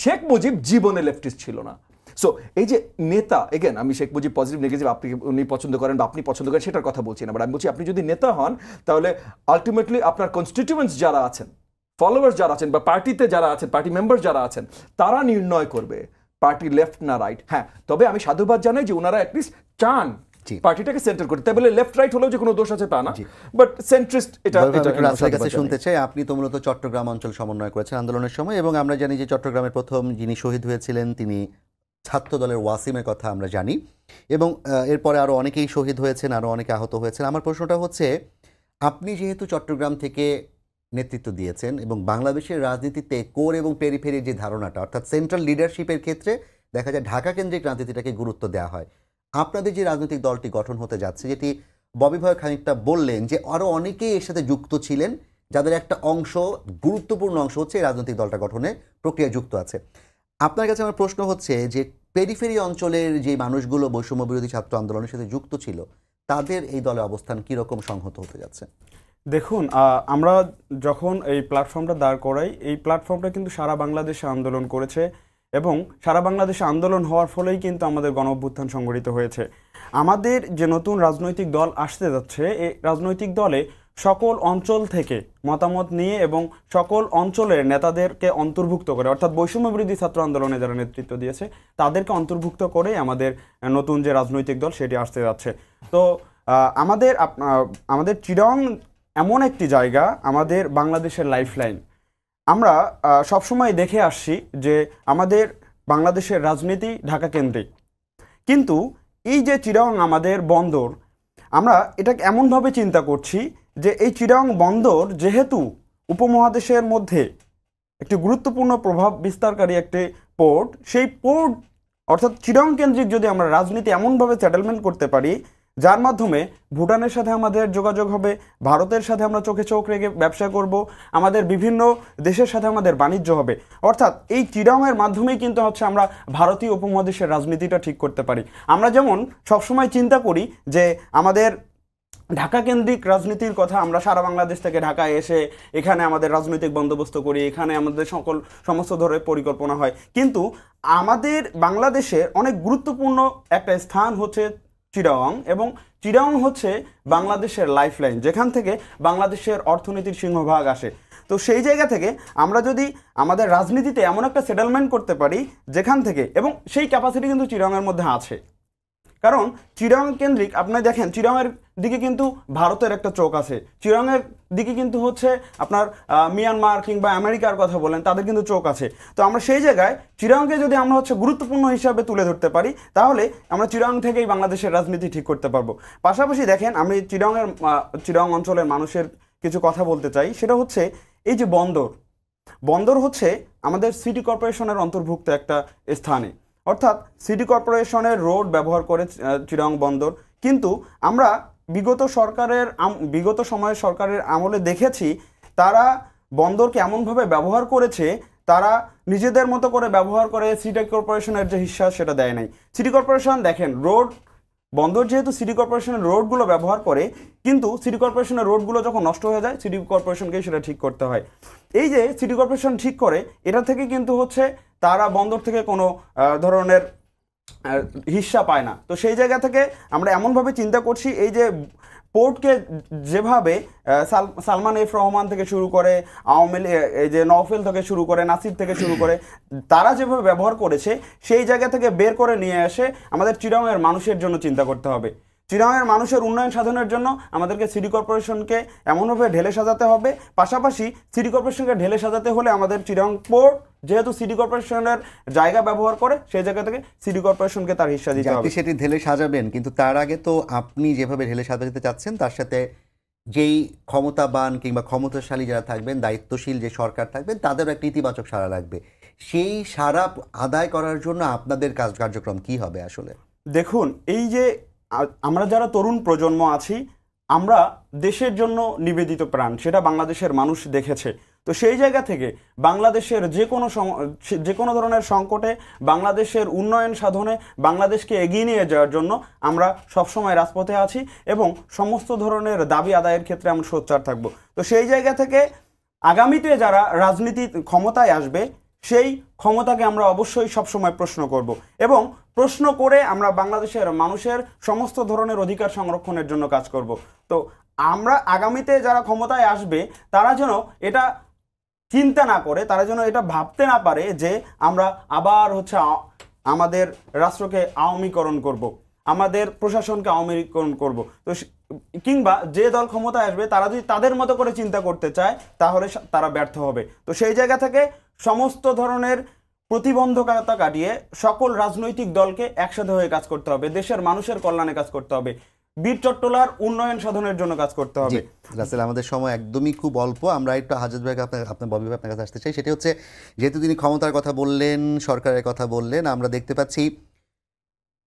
শেখ মুজিব জীবনে লেফটিস্ট ছিল না। সো এই যে নেতা, এগেন আমি শেখ মুজিব পজিটিভ নেগেটিভ আপনি উনি পছন্দ করেন বা আপনি পছন্দ করেন সেটার কথা বলছি না, বাট আমি বলছি আপনি যদি নেতা হন, তাহলে আলটিমেটলি আপনার কনস্টিটিউয়েন্টস যারা আছেন, ফলোয়ার্স যারা আছেন, বা পার্টিতে যারা আছেন, পার্টি মেম্বার যারা আছেন, তারা নির্ণয় করবে পার্টি লেফট না রাইট। হ্যাঁ, তবে আমি সাধুবাদ জানাই যে ওনারা অ্যাটলিস্ট চান পার্টিটাকে সেন্টার করতে, তাই বলে লেফট রাইট হলেও যে কোনো দোষ আছে তা না, বাট সেন্ট্রিস্ট। এটা আপনার কাছে শুনতে চাই, আপনি তো মূলত চট্টগ্রাম অঞ্চল সমন্বয় করেছেন আন্দোলনের সময়, এবং আমরা জানি যে চট্টগ্রামের প্রথম যিনি শহীদ হয়েছিলেন তিনি ছাত্র দলের ওয়াসিমের কথা আমরা জানি, এবং এরপরে আরও অনেকেই শহীদ হয়েছেন, আরও অনেকে আহত হয়েছেন। আমার প্রশ্নটা হচ্ছে, আপনি যেহেতু চট্টগ্রাম থেকে নেতৃত্ব দিয়েছেন, এবং বাংলাদেশের রাজনীতিতে কোর এবং পেরিফেরির যে ধারণাটা, অর্থাৎ সেন্ট্রাল লিডারশিপের ক্ষেত্রে দেখা যায় ঢাকা কেন্দ্রিক রাজনীতিটাকে গুরুত্ব দেওয়া হয়। আপনাদের যে রাজনৈতিক দলটি গঠন হতে যাচ্ছে, যেটি ববি ভাই খানিকটা বললেন যে আরও অনেকেই এর সাথে যুক্ত ছিলেন, যাদের একটা অংশ, গুরুত্বপূর্ণ অংশ হচ্ছে এই রাজনৈতিক দলটা গঠনে প্রক্রিয়ায় যুক্ত আছে। আপনার কাছে আমার প্রশ্ন হচ্ছে যে পেরিফেরি অঞ্চলের যে মানুষগুলো বৈষম্য বিরোধী ছাত্র আন্দোলনের সাথে যুক্ত ছিল, তাদের এই দলে অবস্থান কীরকম সংহত হতে যাচ্ছে? দেখুন, আমরা যখন এই প্ল্যাটফর্মটা দাঁড় করাই, এই প্ল্যাটফর্মটা কিন্তু সারা বাংলাদেশে আন্দোলন করেছে, এবং সারা বাংলাদেশে আন্দোলন হওয়ার ফলেই কিন্তু আমাদের গণ অভ্যুত্থান সংগঠিত হয়েছে। আমাদের যে নতুন রাজনৈতিক দল আসতে যাচ্ছে, এই রাজনৈতিক দলে সকল অঞ্চল থেকে মতামত নিয়ে এবং সকল অঞ্চলের নেতাদেরকে অন্তর্ভুক্ত করে, অর্থাৎ বৈষম্য বিরোধী ছাত্র আন্দোলনে যারা নেতৃত্ব দিয়েছে তাদেরকে অন্তর্ভুক্ত করে আমাদের নতুন যে রাজনৈতিক দল সেটি আসতে যাচ্ছে। তো আমাদের চিটাগং এমন একটি জায়গা, আমাদের বাংলাদেশের লাইফলাইন। আমরা সবসময় দেখে আসছি যে আমাদের বাংলাদেশের রাজনীতি ঢাকা কেন্দ্রিক, কিন্তু এই যে চিটাগং আমাদের বন্দর, আমরা এটাকে এমনভাবে চিন্তা করছি যে এই চিটাগং বন্দর যেহেতু উপমহাদেশের মধ্যে একটি গুরুত্বপূর্ণ প্রভাব বিস্তারকারী একটি পোর্ট, সেই পোর্ট অর্থাৎ চিটাগং কেন্দ্রিক যদি আমরা রাজনীতি এমনভাবে সেটেলমেন্ট করতে পারি যার মাধ্যমে ভুটানের সাথে আমাদের যোগাযোগ হবে, ভারতের সাথে আমরা চোখে চোখ রেখে ব্যবসা করব, আমাদের বিভিন্ন দেশের সাথে আমাদের বাণিজ্য হবে, অর্থাৎ এই চিটাগংয়ের মাধ্যমেই কিন্তু হচ্ছে আমরা ভারতীয় উপমহাদেশের রাজনীতিটা ঠিক করতে পারি। আমরা যেমন সবসময় চিন্তা করি যে আমাদের ঢাকা কেন্দ্রিক রাজনীতির কথা, আমরা সারা বাংলাদেশ থেকে ঢাকায় এসে এখানে আমাদের রাজনৈতিক বন্দোবস্ত করি, এখানে আমাদের সমস্ত ধরনের পরিকল্পনা হয়, কিন্তু আমাদের বাংলাদেশের অনেক গুরুত্বপূর্ণ একটা স্থান হচ্ছে চিটাগং, এবং চিটাগং হচ্ছে বাংলাদেশের লাইফলাইন, যেখান থেকে বাংলাদেশের অর্থনীতির সিংহভাগ আসে। তো সেই জায়গা থেকে আমরা যদি আমাদের রাজনীতিতে এমন একটা সেটেলমেন্ট করতে পারি যেখান থেকে, এবং সেই ক্যাপাসিটি কিন্তু চিটাগংয়ের মধ্যে আছে, কারণ চিটাগং কেন্দ্রিক আপনি দেখেন চিটাগংয়ের দিকে কিন্তু ভারতের একটা চোখ আছে, চিটাগংয়ের দিকে কিন্তু হচ্ছে আপনার মিয়ানমার কিংবা আমেরিকার কথা বলেন তাদের কিন্তু চোখ আছে। তো আমরা সেই জায়গায় চিটাগংকে যদি আমরা হচ্ছে গুরুত্বপূর্ণ হিসাবে তুলে ধরতে পারি তাহলে আমরা চিটাগং থেকেই বাংলাদেশের রাজনীতি ঠিক করতে পারবো। পাশাপাশি দেখেন আমি চিটাগং অঞ্চলের মানুষের কিছু কথা বলতে চাই, সেটা হচ্ছে এই যে বন্দর হচ্ছে আমাদের সিটি কর্পোরেশনের অন্তর্ভুক্ত একটা স্থানে, অর্থাৎ সিটি কর্পোরেশনের রোড ব্যবহার করে চিটাগং বন্দর, কিন্তু আমরা বিগত সময়ে সরকারের আমলে দেখেছি তারা বন্দরকে এমনভাবে ব্যবহার করেছে, তারা নিজেদের মতো করে ব্যবহার করে সিটি কর্পোরেশনের যে হিস্সা সেটা দেয় নাই। সিটি কর্পোরেশন দেখেন বন্দর যেহেতু সিটি কর্পোরেশনের রোডগুলো ব্যবহার করে, কিন্তু সিটি কর্পোরেশনের রোডগুলো যখন নষ্ট হয়ে যায় সিটি কর্পোরেশনকেই সেটা ঠিক করতে হয়। এই যে সিটি কর্পোরেশন ঠিক করে, এটা থেকে কিন্তু হচ্ছে তারা বন্দর থেকে কোনো ধরনের হিস্সা পায় না। তো সেই জায়গা থেকে আমরা এমনভাবে চিন্তা করছি এই যে পোর্টকে যেভাবে সালমান এফ রহমান থেকে শুরু করে আওয়ামী লীগ, এই যে নওফেল থেকে শুরু করে নাসির থেকে শুরু করে তারা যেভাবে ব্যবহার করেছে সেই জায়গা থেকে বের করে নিয়ে এসে আমাদের চিটাগংয়ের মানুষের জন্য চিন্তা করতে হবে। চিটাগংয়ের মানুষের উন্নয়ন সাধনের জন্য আমাদেরকে সিটি কর্পোরেশনকে এমনভাবে ঢেলে সাজাতে হবে। পাশাপাশি সিটি কর্পোরেশনকে ঢেলে সাজাতে হলে আমাদের চিটাগং পোর্ট যেহেতু সিটি কর্পোরেশনের জায়গা ব্যবহার করে, সেই জায়গা থেকে সিটি কর্পোরেশনকে তার হিস্সা দিতে হবে। সেটি ঢেলে সাজাবেন, কিন্তু তার আগে তো আপনি যেভাবে ঢেলে সাজাতে চাচ্ছেন তার সাথে যেই ক্ষমতাবান কিংবা ক্ষমতাশালী যারা থাকবেন, দায়িত্বশীল যে সরকার থাকবেন, তাদেরও একটা ইতিবাচক সাড়া লাগবে। সেই সাড়া আদায় করার জন্য আপনাদের কার্যক্রম কি হবে আসলে? দেখুন, এই যে আমরা যারা তরুণ প্রজন্ম আছি, আমরা দেশের জন্য নিবেদিত প্রাণ, সেটা বাংলাদেশের মানুষ দেখেছে। তো সেই জায়গা থেকে বাংলাদেশের যে কোনো ধরনের সংকটে, বাংলাদেশের উন্নয়ন সাধনে, বাংলাদেশকে এগিয়ে নিয়ে যাওয়ার জন্য আমরা সবসময় রাজপথে আছি এবং সমস্ত ধরনের দাবি আদায়ের ক্ষেত্রে আমরা সোচ্চার থাকব। তো সেই জায়গা থেকে আগামীতে যারা রাজনীতি ক্ষমতায় আসবে সেই ক্ষমতাকে আমরা অবশ্যই সবসময় প্রশ্ন করব, এবং প্রশ্ন করে আমরা বাংলাদেশের মানুষের সমস্ত ধরনের অধিকার সংরক্ষণের জন্য কাজ করব। তো আমরা আগামীতে যারা ক্ষমতায় আসবে তারা যেন এটা চিন্তা না করে, তারা যেন এটা ভাবতে না পারে যে আমরা আবার হচ্ছে আমাদের রাষ্ট্রকে আওয়ামীকরণ করব, আমাদের প্রশাসনকে আওয়ামীকরণ করব। তো কিংবা যে দল ক্ষমতায় আসবে তারা যদি তাদের মতো করে চিন্তা করতে চায় তাহলে তারা ব্যর্থ হবে। তো সেই জায়গা থেকে সমস্ত ধরনের প্রতিবন্ধকতা কাটিয়ে সকল রাজনৈতিক দলকে একসাথে হয়ে কাজ করতে হবে, দেশের মানুষের কল্যাণে কাজ করতে হবে, বীর চট্টলার উন্নয়ন সাধনের জন্য কাজ করতে হবে। রাসেল, আমাদের সময় একদমই খুব অল্প, আমরা একটু হাজাজ ভাই আপনার ববি ভাই আপনার কাছে আসতে চাই। সেটা হচ্ছে, যেহেতু তিনি ক্ষমতার কথা বললেন, সরকারের কথা বললেন, আমরা দেখতে পাচ্ছি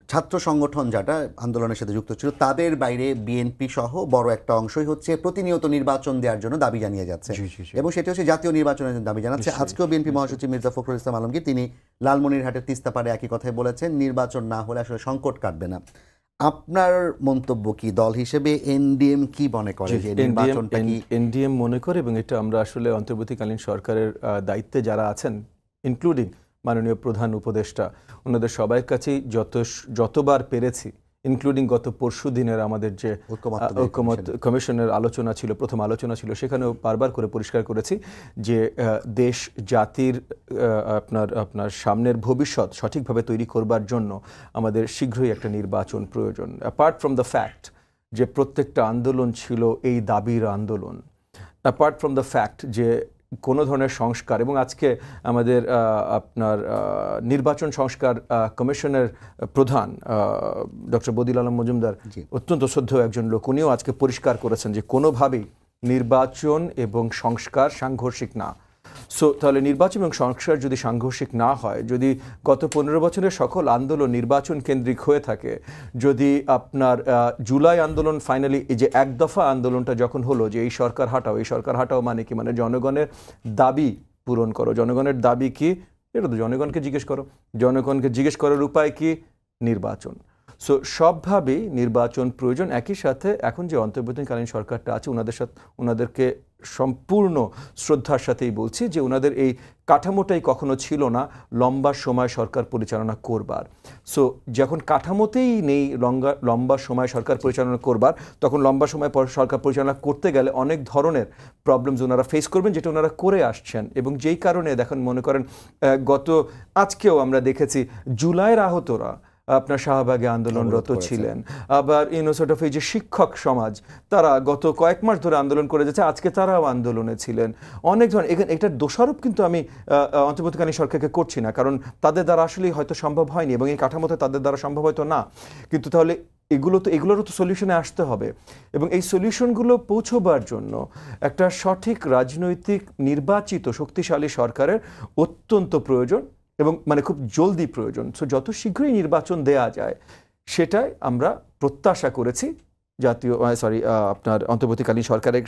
ছাত্র সংগঠন যারা আন্দোলনের সাথে যুক্ত ছিল তাদের বাইরে বিএনপি সহ বড় একটা অংশই হচ্ছে প্রতিনিয়ত নির্বাচন দেওয়ার জন্য দাবি জানিয়ে যাচ্ছে, এবং সেটি হচ্ছে জাতীয় নির্বাচনের জন্য দাবি জানাচ্ছে। আজকেও বিএনপি মহাসচিব মির্জা ফখরুল ইসলাম আলমগীর তিনি লালমনিরহাটের তিস্তাপাড়ে একই কথাই বলেছেন, নির্বাচন না হলে আসলে সংকট কাটবে না। আপনার মন্তব্য কি? দল হিসেবে এনডিএম কি মনে করে যে নির্বাচনটা কি? এনডিএম মনে করে, এবং এটা আমরা আসলে অন্তর্বর্তীকালীন সরকারের দায়িত্বে যারা আছেন ইনক্লুডিং মাননীয় প্রধান উপদেষ্টা, ওনাদের সবার কাছেই যতবার পেরেছি, ইনক্লুডিং গত পরশু দিনের আমাদের যে ঐকমত্য কমিশনের আলোচনা ছিল, প্রথম আলোচনা ছিল, সেখানেও বারবার করে পরিষ্কার করেছি যে দেশ জাতির আপনার সামনের ভবিষ্যৎ সঠিকভাবে তৈরি করবার জন্য আমাদের শীঘ্রই একটা নির্বাচন প্রয়োজন। অ্যাপার্ট ফ্রম দ্য ফ্যাক্ট যে প্রত্যেকটা আন্দোলন ছিল এই দাবির আন্দোলন, অ্যাপার্ট ফ্রম দ্য ফ্যাক্ট যে কোনো ধরনের সংস্কার, এবং আজকে আমাদের নির্বাচন সংস্কার কমিশনের প্রধান ডক্টর বদিউল আলম মজুমদার অত্যন্ত শ্রদ্ধেয় একজন লোক, উনিও আজকে পরিষ্কার করেছেন যে কোনোভাবেই নির্বাচন এবং সংস্কার সাংঘর্ষিক না। সো তাহলে নির্বাচন এবং সংস্কার যদি সাংঘর্ষিক না হয়, যদি গত 15 বছরের সকল আন্দোলন নির্বাচন কেন্দ্রিক হয়ে থাকে, যদি আপনার জুলাই আন্দোলন ফাইনালি এই যে এক দফা আন্দোলনটা যখন হলো যে এই সরকার হাটাও, এই সরকার হাটাও মানে কি, মানে জনগণের দাবি পূরণ করো, জনগণের দাবি কি এটা তো জনগণকে জিজ্ঞেস করো, জনগণকে জিজ্ঞেস করার উপায় কি, নির্বাচন। সো সবভাবেই নির্বাচন প্রয়োজন। একই সাথে এখন যে অন্তর্বর্তীকালীন সরকারটা আছে ওনাদেরকে সম্পূর্ণ শ্রদ্ধার সাথেই বলছি যে ওনাদের এই কাঠামোটাই কখনো ছিল না লম্বা সময় সরকার পরিচালনা করবার। সো যখন কাঠামোতেই নেই লম্বা সময় সরকার পরিচালনা করবার, তখন লম্বা সময় সরকার পরিচালনা করতে গেলে অনেক ধরনের প্রবলেমস ওনারা ফেস করবেন, যেটা ওনারা করে আসছেন। এবং যেই কারণে দেখেন, মনে করেন আজকেও আমরা দেখেছি জুলাইয়ের আহতরা আপনার শাহবাগে আন্দোলনরত ছিলেন, আবার সর্ট অফ এই যে শিক্ষক সমাজ তারা গত কয়েক মাস ধরে আন্দোলন করে যাচ্ছে, আজকে তারাও আন্দোলনে ছিলেন। অনেক ধরনের এটার দোষারোপ কিন্তু আমি অন্তর্বর্তীকালীন সরকারকে করছি না, কারণ তাদের দ্বারা আসলেই হয়তো সম্ভব হয়নি এবং এই কাঠামোতে তাদের দ্বারা সম্ভব হয়তো না, কিন্তু তাহলে এগুলোরও তো সলিউশনে আসতে হবে। এবং এই সলিউশনগুলো পৌঁছবার জন্য একটা সঠিক রাজনৈতিক নির্বাচিত শক্তিশালী সরকারের অত্যন্ত প্রয়োজন এবং মানে খুব জলদি প্রয়োজন। সো যত শীঘ্রই নির্বাচন দেয়া যায় সেটাই আমরা প্রত্যাশা করেছি আপনার অন্তর্বর্তীকালীন সরকারের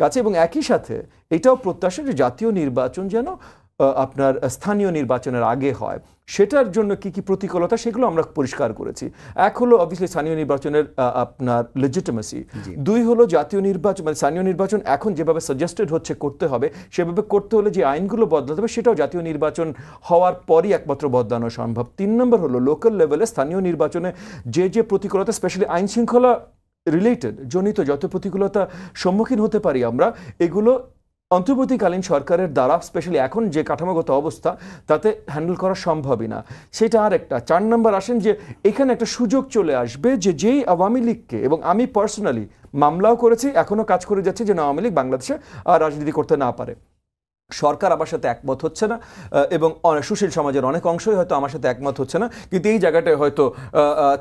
কাছে, এবং একই সাথে এটাও প্রত্যাশা যে জাতীয় নির্বাচন যেন আপনার স্থানীয় নির্বাচনের আগে হয়। সেটার জন্য কি কি প্রতিকূলতা সেগুলো আমরা পরিষ্কার করেছি। এক হলো অবভিয়াসলি স্থানীয় নির্বাচনের আপনার লেজিটিমেসি, দুই হলো জাতীয় নির্বাচন মানে স্থানীয় নির্বাচন এখন যেভাবে সাজেস্টেড হচ্ছে করতে হবে, সেভাবে করতে হলে যে আইনগুলো বদলাতে হবে সেটাও জাতীয় নির্বাচন হওয়ার পরই একমাত্র বদলানো সম্ভব। 3 নম্বর হলো লোকাল লেভেলে স্থানীয় নির্বাচনে যে প্রতিকূলতা, স্পেশালি আইন শৃঙ্খলা রিলেটেড জনিত যত প্রতিকূলতা সম্মুখীন হতে পারি আমরা, এগুলো অন্তর্বর্তীকালীন সরকারের দ্বারা স্পেশালি এখন যে কাঠামোগত অবস্থা তাতে হ্যান্ডেল করা সম্ভবই না। সেটা আর একটা 4 নম্বর আসেন যে এখানে একটা সুযোগ চলে আসবে যে যেই আওয়ামী লীগকে, এবং আমি পার্সোনালি মামলাও করেছি, এখনও কাজ করে যাচ্ছি যে আওয়ামী লীগ বাংলাদেশে রাজনীতি করতে না পারে। সরকার আমার সাথে একমত হচ্ছে না এবং সুশীল সমাজের অনেক অংশই হয়তো আমার সাথে একমত হচ্ছে না, কিন্তু এই জায়গাটায় হয়তো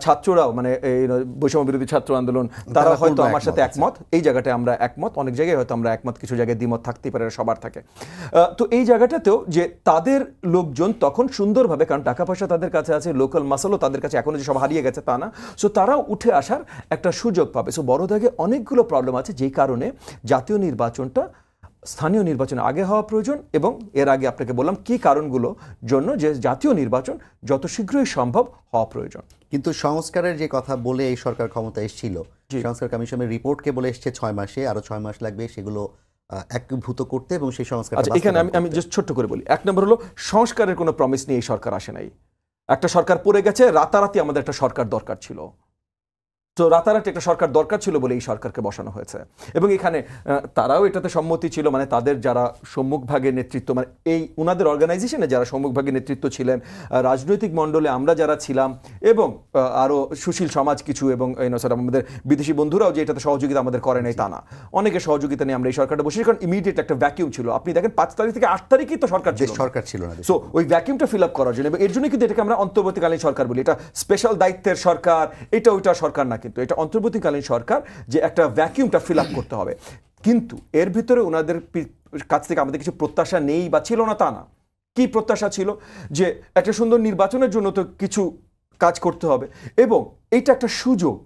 ছাত্ররাও মানে এই বৈষম্য বিরোধী ছাত্র আন্দোলন তারা হয়তো আমার সাথে একমত, এই জায়গাটায় আমরা একমত, অনেক জায়গায় হয়তো আমরা একমত, কিছু জায়গায় দ্বিমত থাকতেই পারে, সবার থাকে। তো এই জায়গাটাতেও যে তাদের লোকজন তখন সুন্দরভাবে, কারণ টাকা পয়সা তাদের কাছে আছে, লোকাল মাসালও তাদের কাছে এখনো যে সব হারিয়ে গেছে তা না, সো তারাও উঠে আসার একটা সুযোগ পাবে। সো বড় দাগে অনেকগুলো প্রবলেম আছে যেই কারণে জাতীয় নির্বাচনটা স্থানীয় নির্বাচনের আগে হওয়া প্রয়োজন, এবং এর আগে আপনাকে বললাম কি কারণগুলো জন্য যে জাতীয় নির্বাচন যত শীঘ্রই সম্ভব হওয়া প্রয়োজন। কিন্তু সংস্কারের যে কথা বলে এই সরকার ক্ষমতা এসেছিল, সংস্কার কমিশনের রিপোর্টকে বলে এসছে 6 মাসে, আরো 6 মাস লাগবে সেগুলো একীভূত করতে এবং সেই সংস্কার। আচ্ছা, এখানে আমি জাস্ট ছোট্ট করে বলি। 1 নম্বর হলো সংস্কারের কোনো প্রমিস নিয়ে এই সরকার আসে নাই। একটা সরকার পড়ে গেছে, রাতারাতি আমাদের একটা সরকার দরকার ছিল, তো রাতারাতি একটা সরকার দরকার ছিল বলে এই সরকারকে বসানো হয়েছে। এবং এখানে তারাও এটাতে সম্মতি ছিল, মানে তাদের যারা সম্মুখভাগে নেতৃত্ব, মানে এই উনাদের অর্গানাইজেশনে যারা সম্মুখভাগে নেতৃত্ব ছিলেন, রাজনৈতিক মণ্ডলে আমরা যারা ছিলাম, এবং আরও সুশীল সমাজ কিছু, এবং আমাদের বিদেশি বন্ধুরাও যে এটাতে সহযোগিতা আমাদের করে নাই তা না, অনেকের সহযোগিতা নিয়ে আমরা এই সরকারটা বসেছি, কারণ ইমিডিয়েট একটা ভ্যাকিউম ছিল। আপনি দেখেন 5 তারিখ থেকে 8 তারিখই তো সরকার ছিল না, সো ওই ভ্যাকিউমটা ফিল আপ করার জন্য, এবং এর জন্য কিন্তু এটাকে আমরা অন্তর্বর্তীকালীন সরকার বলি। এটা স্পেশাল দায়িত্বের সরকার, এটা ওইটা সরকার না, কিন্তু এটা অন্তর্বর্তীকালীন সরকার যে একটা ভ্যাকিউমটা ফিল আপ করতে হবে। কিন্তু এর ভিতরে ওনাদের কাছ থেকে আমাদের কিছু প্রত্যাশা নেই বা ছিল না তা না। কি প্রত্যাশা ছিল? যে একটা সুন্দর নির্বাচনের জন্য তো কিছু কাজ করতে হবে, এবং এইটা একটা সুযোগ,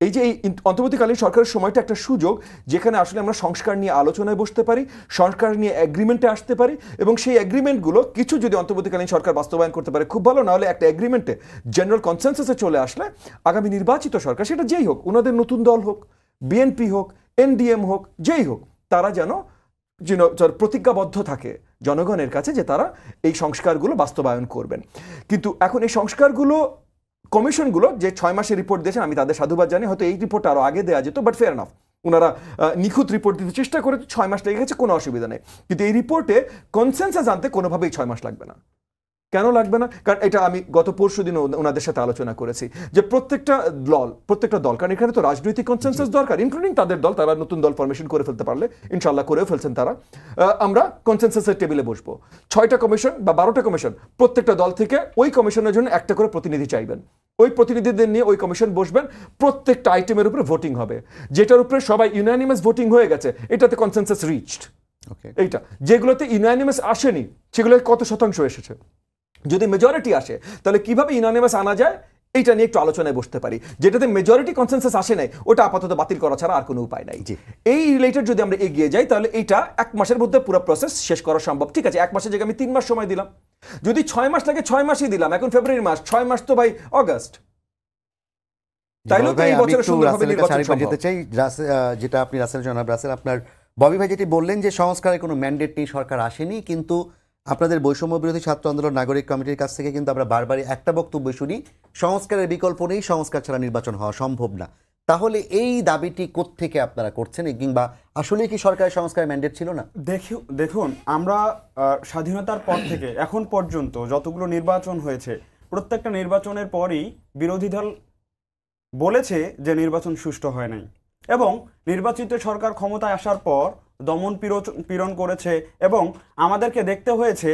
এই যে এই অন্তর্বর্তীকালীন সরকারের সময়টা একটা সুযোগ যেখানে আসলে আমরা সংস্কার নিয়ে আলোচনায় বসতে পারি, সংস্কার নিয়ে এগ্রিমেন্টে আসতে পারি, এবং সেই এগ্রিমেন্টগুলো কিছু যদি অন্তর্বর্তীকালীন সরকার বাস্তবায়ন করতে পারে খুব ভালো, না হলে একটা এগ্রিমেন্টে জেনারেল কনসেনসাসে চলে আসলে আগামী নির্বাচিত সরকার, সেটা যেই হোক, ওনাদের নতুন দল হোক, বিএনপি হোক, এনডিএম হোক, যেই হোক, তারা যেন প্রতিজ্ঞাবদ্ধ থাকে জনগণের কাছে যে তারা এই সংস্কারগুলো বাস্তবায়ন করবেন। কিন্তু এখন এই সংস্কারগুলো কমিশনগুলো যে 6 মাসের রিপোর্ট দিয়েছেন, আমি তাদের সাধুবাদ জানি, হয়তো এই রিপোর্ট আরও আগে দেওয়া যেত, বাট ফেয়ার এনাফ, ওনারা নিখুঁত রিপোর্ট দিতে চেষ্টা করে, 6 মাস লেগে গেছে, কোনো অসুবিধা নেই। কিন্তু এই রিপোর্টে কনসেনসাস আনতে কোনোভাবেই 6 মাস লাগবে না। কেন লাগবে না? কারণ এটা আমি গত পরশুদিন ওনাদের সাথে আলোচনা করেছি যে প্রত্যেকটা দল, কারণ এখানে তো রাজনৈতিক কনসেনসাস দরকার, ইনক্লুডিং তাদের দল, তারা নতুন দল ফরমেশন করে ফেলতে পারলে, ইনশাল্লাহ করেও ফেলছেন তারা, আমরা কনসেনসাসের টেবিলে বসবো। 6টা কমিশন বা 12টা কমিশন, প্রত্যেকটা দল থেকে ওই কমিশনের জন্য একটা করে প্রতিনিধি চাইবেন, ওই প্রতিনিধিদের নিয়ে ওই কমিশন বসবেন, প্রত্যেকটা আইটেমের উপরে ভোটিং হবে, যেটার উপরে সবাই ইউনানিমাস ভোটিং হয়ে গেছে, এটাতে কনসেনসাস রিচড। এইটা যেগুলোতে ইউনানিমাস আসেনি সেগুলো কত শতাংশ এসেছে, যদি মেজরিটি আসে তাহলে কিভাবে ইউনানিমাস আনা যায় এইটা নিয়ে একটু আলোচনায় বসতে পারি। যেটাতে মেজরিটি কনসেনসাস আসে নাই ওটা আপাতত বাতিল করা ছাড়া আর কোনো উপায় নাই। এই রিলেটেড যদি আমরা এগিয়ে যাই তাহলে এইটা 1 মাসের মধ্যে পুরো প্রসেস শেষ করা সম্ভব। ঠিক আছে, 1 মাসের জায়গায় আমি 3 মাস সময় দিলাম, যদি 6 মাস লাগে 6 মাসই দিলাম, এখন ফেব্রুয়ারি মাস, 6 মাস তো ভাই অগাস্ট, তাইলে তো এই বছরের সুন্দরভাবে নির্বাচন সম্ভব। যেতে চাই যেটা আপনি জনাব রাসেল, আপনার ববি ভাই যেটি বললেন যে সংস্কারের কোনো ম্যান্ডেট নেই, সরকার আসেনি, কিন্তু আপনাদের বৈষম্য বিরোধী ছাত্র আন্দোলন নাগরিক কমিটির কাছ থেকে কিন্তু আমরা বারবারই একটা বক্তব্য শুনি, সংস্কারের বিকল্প নেই, সংস্কার ছাড়া নির্বাচন হওয়া সম্ভব না। তাহলে এই দাবিটি কোত্থেকে আপনারা করছেন, কিংবা আসলে কি সরকারের সংস্কারের ম্যান্ডেট ছিল না? দেখুন, আমরা স্বাধীনতার পর থেকে এখন পর্যন্ত যতগুলো নির্বাচন হয়েছে, প্রত্যেকটা নির্বাচনের পরই বিরোধী দল বলেছে যে নির্বাচন সুষ্ঠু হয় নাই, এবং নির্বাচিত সরকার ক্ষমতায় আসার পর দমন পীড়ন করেছে, এবং আমাদেরকে দেখতে হয়েছে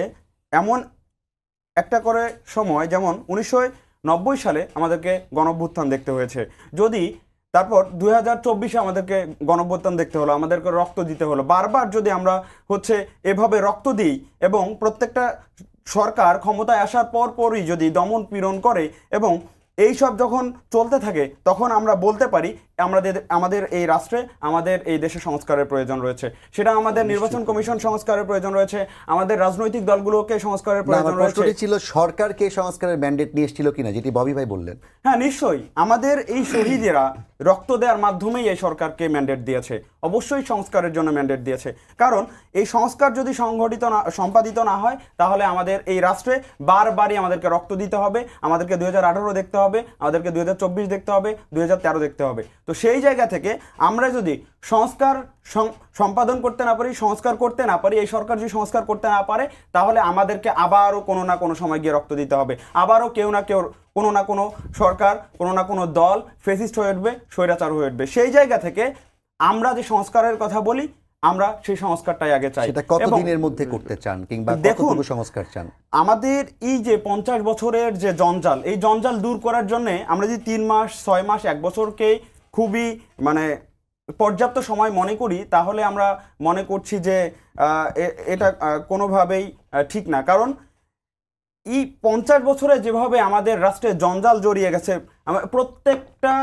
এমন একটা করে সময়, যেমন 1990 সালে আমাদেরকে গণঅভ্যুত্থান দেখতে হয়েছে, যদি তারপর 2024-এ আমাদেরকে গণঅভ্যুত্থান দেখতে হলো, আমাদেরকে রক্ত দিতে হলো। বারবার যদি আমরা এভাবে রক্ত দিই এবং প্রত্যেকটা সরকার ক্ষমতায় আসার পরই যদি দমন পীড়ন করে এবং এই সব যখন চলতে থাকে, তখন আমরা বলতে পারি আমাদের এই রাষ্ট্রে, আমাদের এই দেশে সংস্কারের প্রয়োজন রয়েছে। সেটা আমাদের নির্বাচন কমিশন সংস্কারের প্রয়োজন রয়েছে, আমাদের রাজনৈতিক দলগুলোকে সংস্কারের প্রয়োজন রয়েছে। ছিল সরকারকে সংস্কারের ম্যান্ডেট নিয়ে এসেছিল কিনা, যেটি ববি ভাই বললেন। হ্যাঁ, নিশ্চয়ই আমাদের এই শহীদেরা রক্ত দেওয়ার মাধ্যমেই এই সরকারকে ম্যান্ডেট দিয়েছে, অবশ্যই সংস্কারের জন্য ম্যান্ডেট দিয়েছে। কারণ এই সংস্কার যদি সম্পাদিত না হয়, তাহলে আমাদের এই রাষ্ট্রে বারবারই আমাদেরকে রক্ত দিতে হবে, আমাদেরকে 2018 দেখতে হবে, আমাদেরকে 2024 দেখতে হবে, 2013 দেখতে হবে। তো সেই জায়গা থেকে আমরা যদি সংস্কার সম্পাদন করতে না পারি, সংস্কার করতে না পারি, এই সরকার যদি সংস্কার করতে না পারে, তাহলে আমাদেরকে আবারও কোনো না কোনো সময় গিয়ে রক্ত দিতে হবে, আবারও কেউ না কেউ, কোনো না কোনো সরকার, কোনো না কোনো দল ফেসিস্ট হয়ে উঠবে, স্বৈরাচার হয়ে উঠবে। সেই জায়গা থেকে আমরা যে সংস্কারের কথা বলি, আমরা সেই সংস্কারটাই আগে চাই। সেটা কতদিনের মধ্যে করতে চান, কিংবা কতটুকু সংস্কার চান? আমাদের এই যে 50 বছরের যে জঞ্জাল, এই জঞ্জাল দূর করার জন্য আমরা যদি 3 মাস, 6 মাস, 1 বছরকে খুবই পর্যাপ্ত সময় মনে করি, তাহলে আমরা মনে করছি যে এটা কোনোভাবেই ঠিক না। কারণ এই 50 বছরে যেভাবে আমাদের রাষ্ট্রে জঞ্জাল জড়িয়ে গেছে, প্রত্যেকটা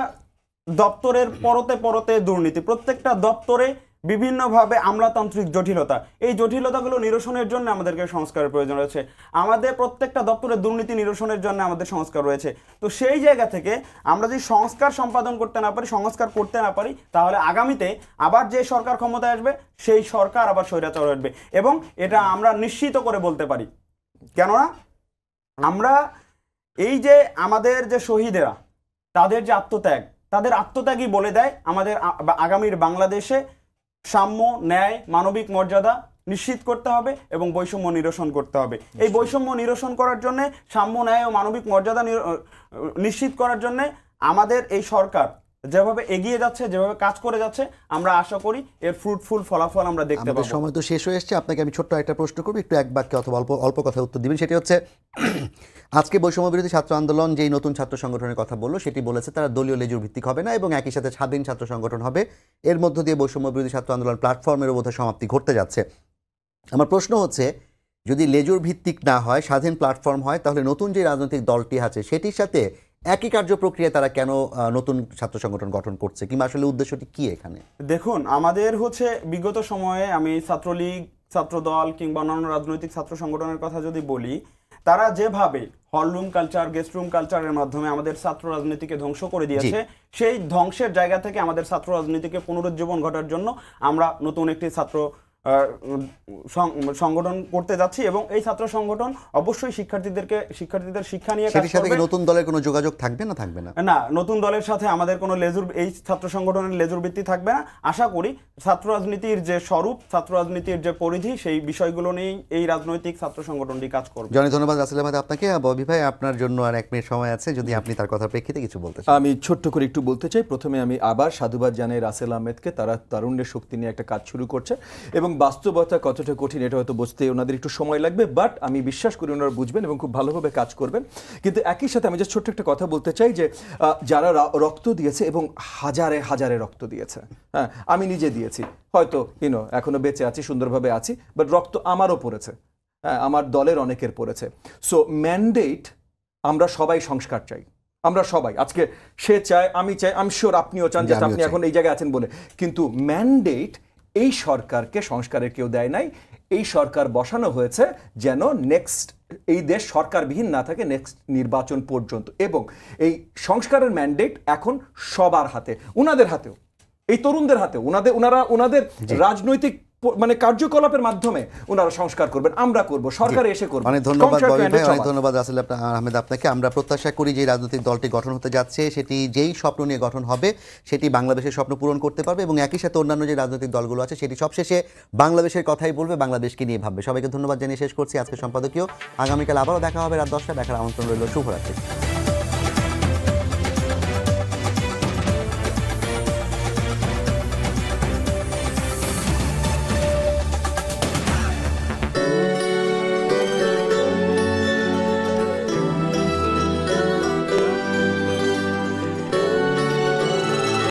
দপ্তরের পরতে পরতে দুর্নীতি, প্রত্যেকটা দপ্তরে বিভিন্নভাবে আমলাতান্ত্রিক জটিলতা, এই জটিলতাগুলো নিরসনের জন্য আমাদেরকে সংস্কারের প্রয়োজন রয়েছে। আমাদের প্রত্যেকটা দপ্তরের দুর্নীতি নিরসনের জন্য আমাদের সংস্কার রয়েছে। তো সেই জায়গা থেকে আমরা যদি সংস্কার সম্পাদন করতে না পারি, সংস্কার করতে না পারি, তাহলে আগামীতে আবার যে সরকার ক্ষমতায় আসবে, সেই সরকার আবার স্বৈরাচার উঠবে। এবং এটা আমরা নিশ্চিত করে বলতে পারি, কেননা আমরা এই যে আমাদের যে শহীদেরা, তাদের যে আত্মত্যাগ, তাদের আত্মত্যাগই বলে দেয় আমাদের আগামীর বাংলাদেশে সাম্য, ন্যায়, মানবিক মর্যাদা নিশ্চিত করতে হবে এবং বৈষম্য নিরসন করতে হবে। এই বৈষম্য নিরসন করার জন্য, সাম্য, ন্যায় ও মানবিক মর্যাদা নিশ্চিত করার জন্য আমাদের এই সরকার যেভাবে এগিয়ে যাচ্ছে, যেভাবে কাজ করে যাচ্ছে, আমরা আশা করি এর ফ্রুটফুল ফলাফল আমরা দেখতে পাবো। সময় তো শেষ হয়ে এসেছে, আপনাকে আমি ছোট্ট একটা প্রশ্ন করব, একটু এক বাক্যে অথবা অল্প কথা উত্তর দিবেন। সেটি হচ্ছে, আজকে বৈষম্য বিরোধী ছাত্র আন্দোলন যেই নতুন ছাত্র সংগঠনের কথা বললো, সেটি বলেছে তারা দলীয় লেজুর ভিত্তিক হবে না এবং একই সাথে স্বাধীন ছাত্র সংগঠন হবে। এর মধ্য দিয়ে বৈষম্য বিরোধী ছাত্র আন্দোলন প্ল্যাটফর্মের বোধহয় সমাপ্তি ঘটতে যাচ্ছে। আমার প্রশ্ন হচ্ছে, যদি লেজুর ভিত্তিক না হয়, স্বাধীন প্ল্যাটফর্ম হয়, তাহলে নতুন যে রাজনৈতিক দলটি আছে সেটির সাথে একই কার্যপ্রক্রিয়া তারা কেন নতুন ছাত্র সংগঠন গঠন করছে, কিংবা আসলে উদ্দেশ্যটি কি এখানে? দেখুন, আমাদের বিগত সময়ে, আমি ছাত্রলীগ, ছাত্রদল কিংবা অন্যান্য রাজনৈতিক ছাত্র সংগঠনের কথা যদি বলি, তারা যেভাবে হলরুম কালচার, গেস্ট রুম কালচারের মাধ্যমে আমাদের ছাত্র রাজনীতিকে ধ্বংস করে দিয়েছে, সেই ধ্বংসের জায়গা থেকে আমাদের ছাত্র রাজনীতিকে পুনরুজ্জীবন ঘটার জন্য আমরা নতুন একটি ছাত্র সংগঠন করতে যাচ্ছি এবং এই ছাত্র সংগঠন অবশ্যই শিক্ষার্থীদের শিক্ষা নিয়ে কাজ সেটির সাথে করবে। কি নতুন দলের কোনো যোগাযোগ থাকবে না থাকবে না? না, নতুন দলের সাথে আমাদের কোনো এই ছাত্র সংগঠনের লেজুর ভিত্তি থাকবে না। আশা করি ছাত্র রাজনীতির যে স্বরূপ, ছাত্র রাজনীতির যে পরিধি, সেই বিষয়গুলো নিয়েই এই রাজনৈতিক ছাত্র সংগঠনটি কাজ করবে। জনি ধন্যবাদ রাসেল আহমেদ আপনাকে। ববি ভাই, আপনার জন্য আর 1 মিনিট সময় আছে, যদি আপনি তার কথার প্রেক্ষিতে কিছু বলতে চান। আমি ছোট্ট করে একটু বলতে চাই। প্রথমে আমি আবার সাধুবাদ জানাই রাসেল আহমেদকে, তারা তারুণ্যের শক্তি নিয়ে একটা কাজ শুরু করছে এবং বাস্তবতা কতটা কঠিন এটা হয়তো বুঝতে ওনাদের একটু সময় লাগবে, বাট আমি বিশ্বাস করি ওনারা বুঝবেন এবং খুব ভালোভাবে কাজ করবেন। কিন্তু একই সাথে আমি যে ছোট্ট একটা কথা বলতে চাই যে যারা রক্ত দিয়েছে এবং হাজারে হাজারে রক্ত দিয়েছে, হ্যাঁ আমি নিজে দিয়েছি, হয়তো এখনো বেঁচে আছি, সুন্দরভাবে আছি, বাট রক্ত আমারও পড়েছে, হ্যাঁ আমার দলের অনেকের পড়েছে। সো ম্যান্ডেট, আমরা সবাই সংস্কার চাই, আমরা সবাই, আজকে সে চায়, আমি চাই, আমি শিওর আপনিও চান, যে আপনি এখন এই জায়গায় আছেন বলে, কিন্তু ম্যান্ডেট এই সরকারকে সংস্কারের কেউ দেয় নাই। এই সরকার বসানো হয়েছে যেন নেক্সট এই দেশ সরকারবিহীন না থাকে নেক্সট নির্বাচন পর্যন্ত, এবং এই সংস্কারের ম্যান্ডেট এখন সবার হাতে, ওনাদের হাতেও, এই তরুণদের হাতেও, ওনাদের রাজনৈতিক মানে কার্যকলাপের মাধ্যমে ওনারা সংস্কার করবেন, আমরা করব, সরকার এসে করবে। অনেক ধন্যবাদ ববি ভাই, অনেক ধন্যবাদ রাসেল আহমেদ আপনাকে। আমরা প্রত্যাশা করি যে রাজনৈতিক দলটি গঠন হতে যাচ্ছে সেটি যেই স্বপ্ন নিয়ে গঠন হবে সেটি বাংলাদেশের স্বপ্ন পূরণ করতে পারবে, এবং একই সাথে অন্যান্য যে রাজনৈতিক দলগুলো আছে সেটি সবশেষে বাংলাদেশের কথাই বলবে, বাংলাদেশকে নিয়ে ভাববে। সবাইকে ধন্যবাদ জানিয়ে শেষ করছি আজকে সম্পাদকীয়। আগামীকাল আবারও দেখা হবে রাত 10টায়, দেখার আমন্ত্রণ রইল। শুভরাত্রি।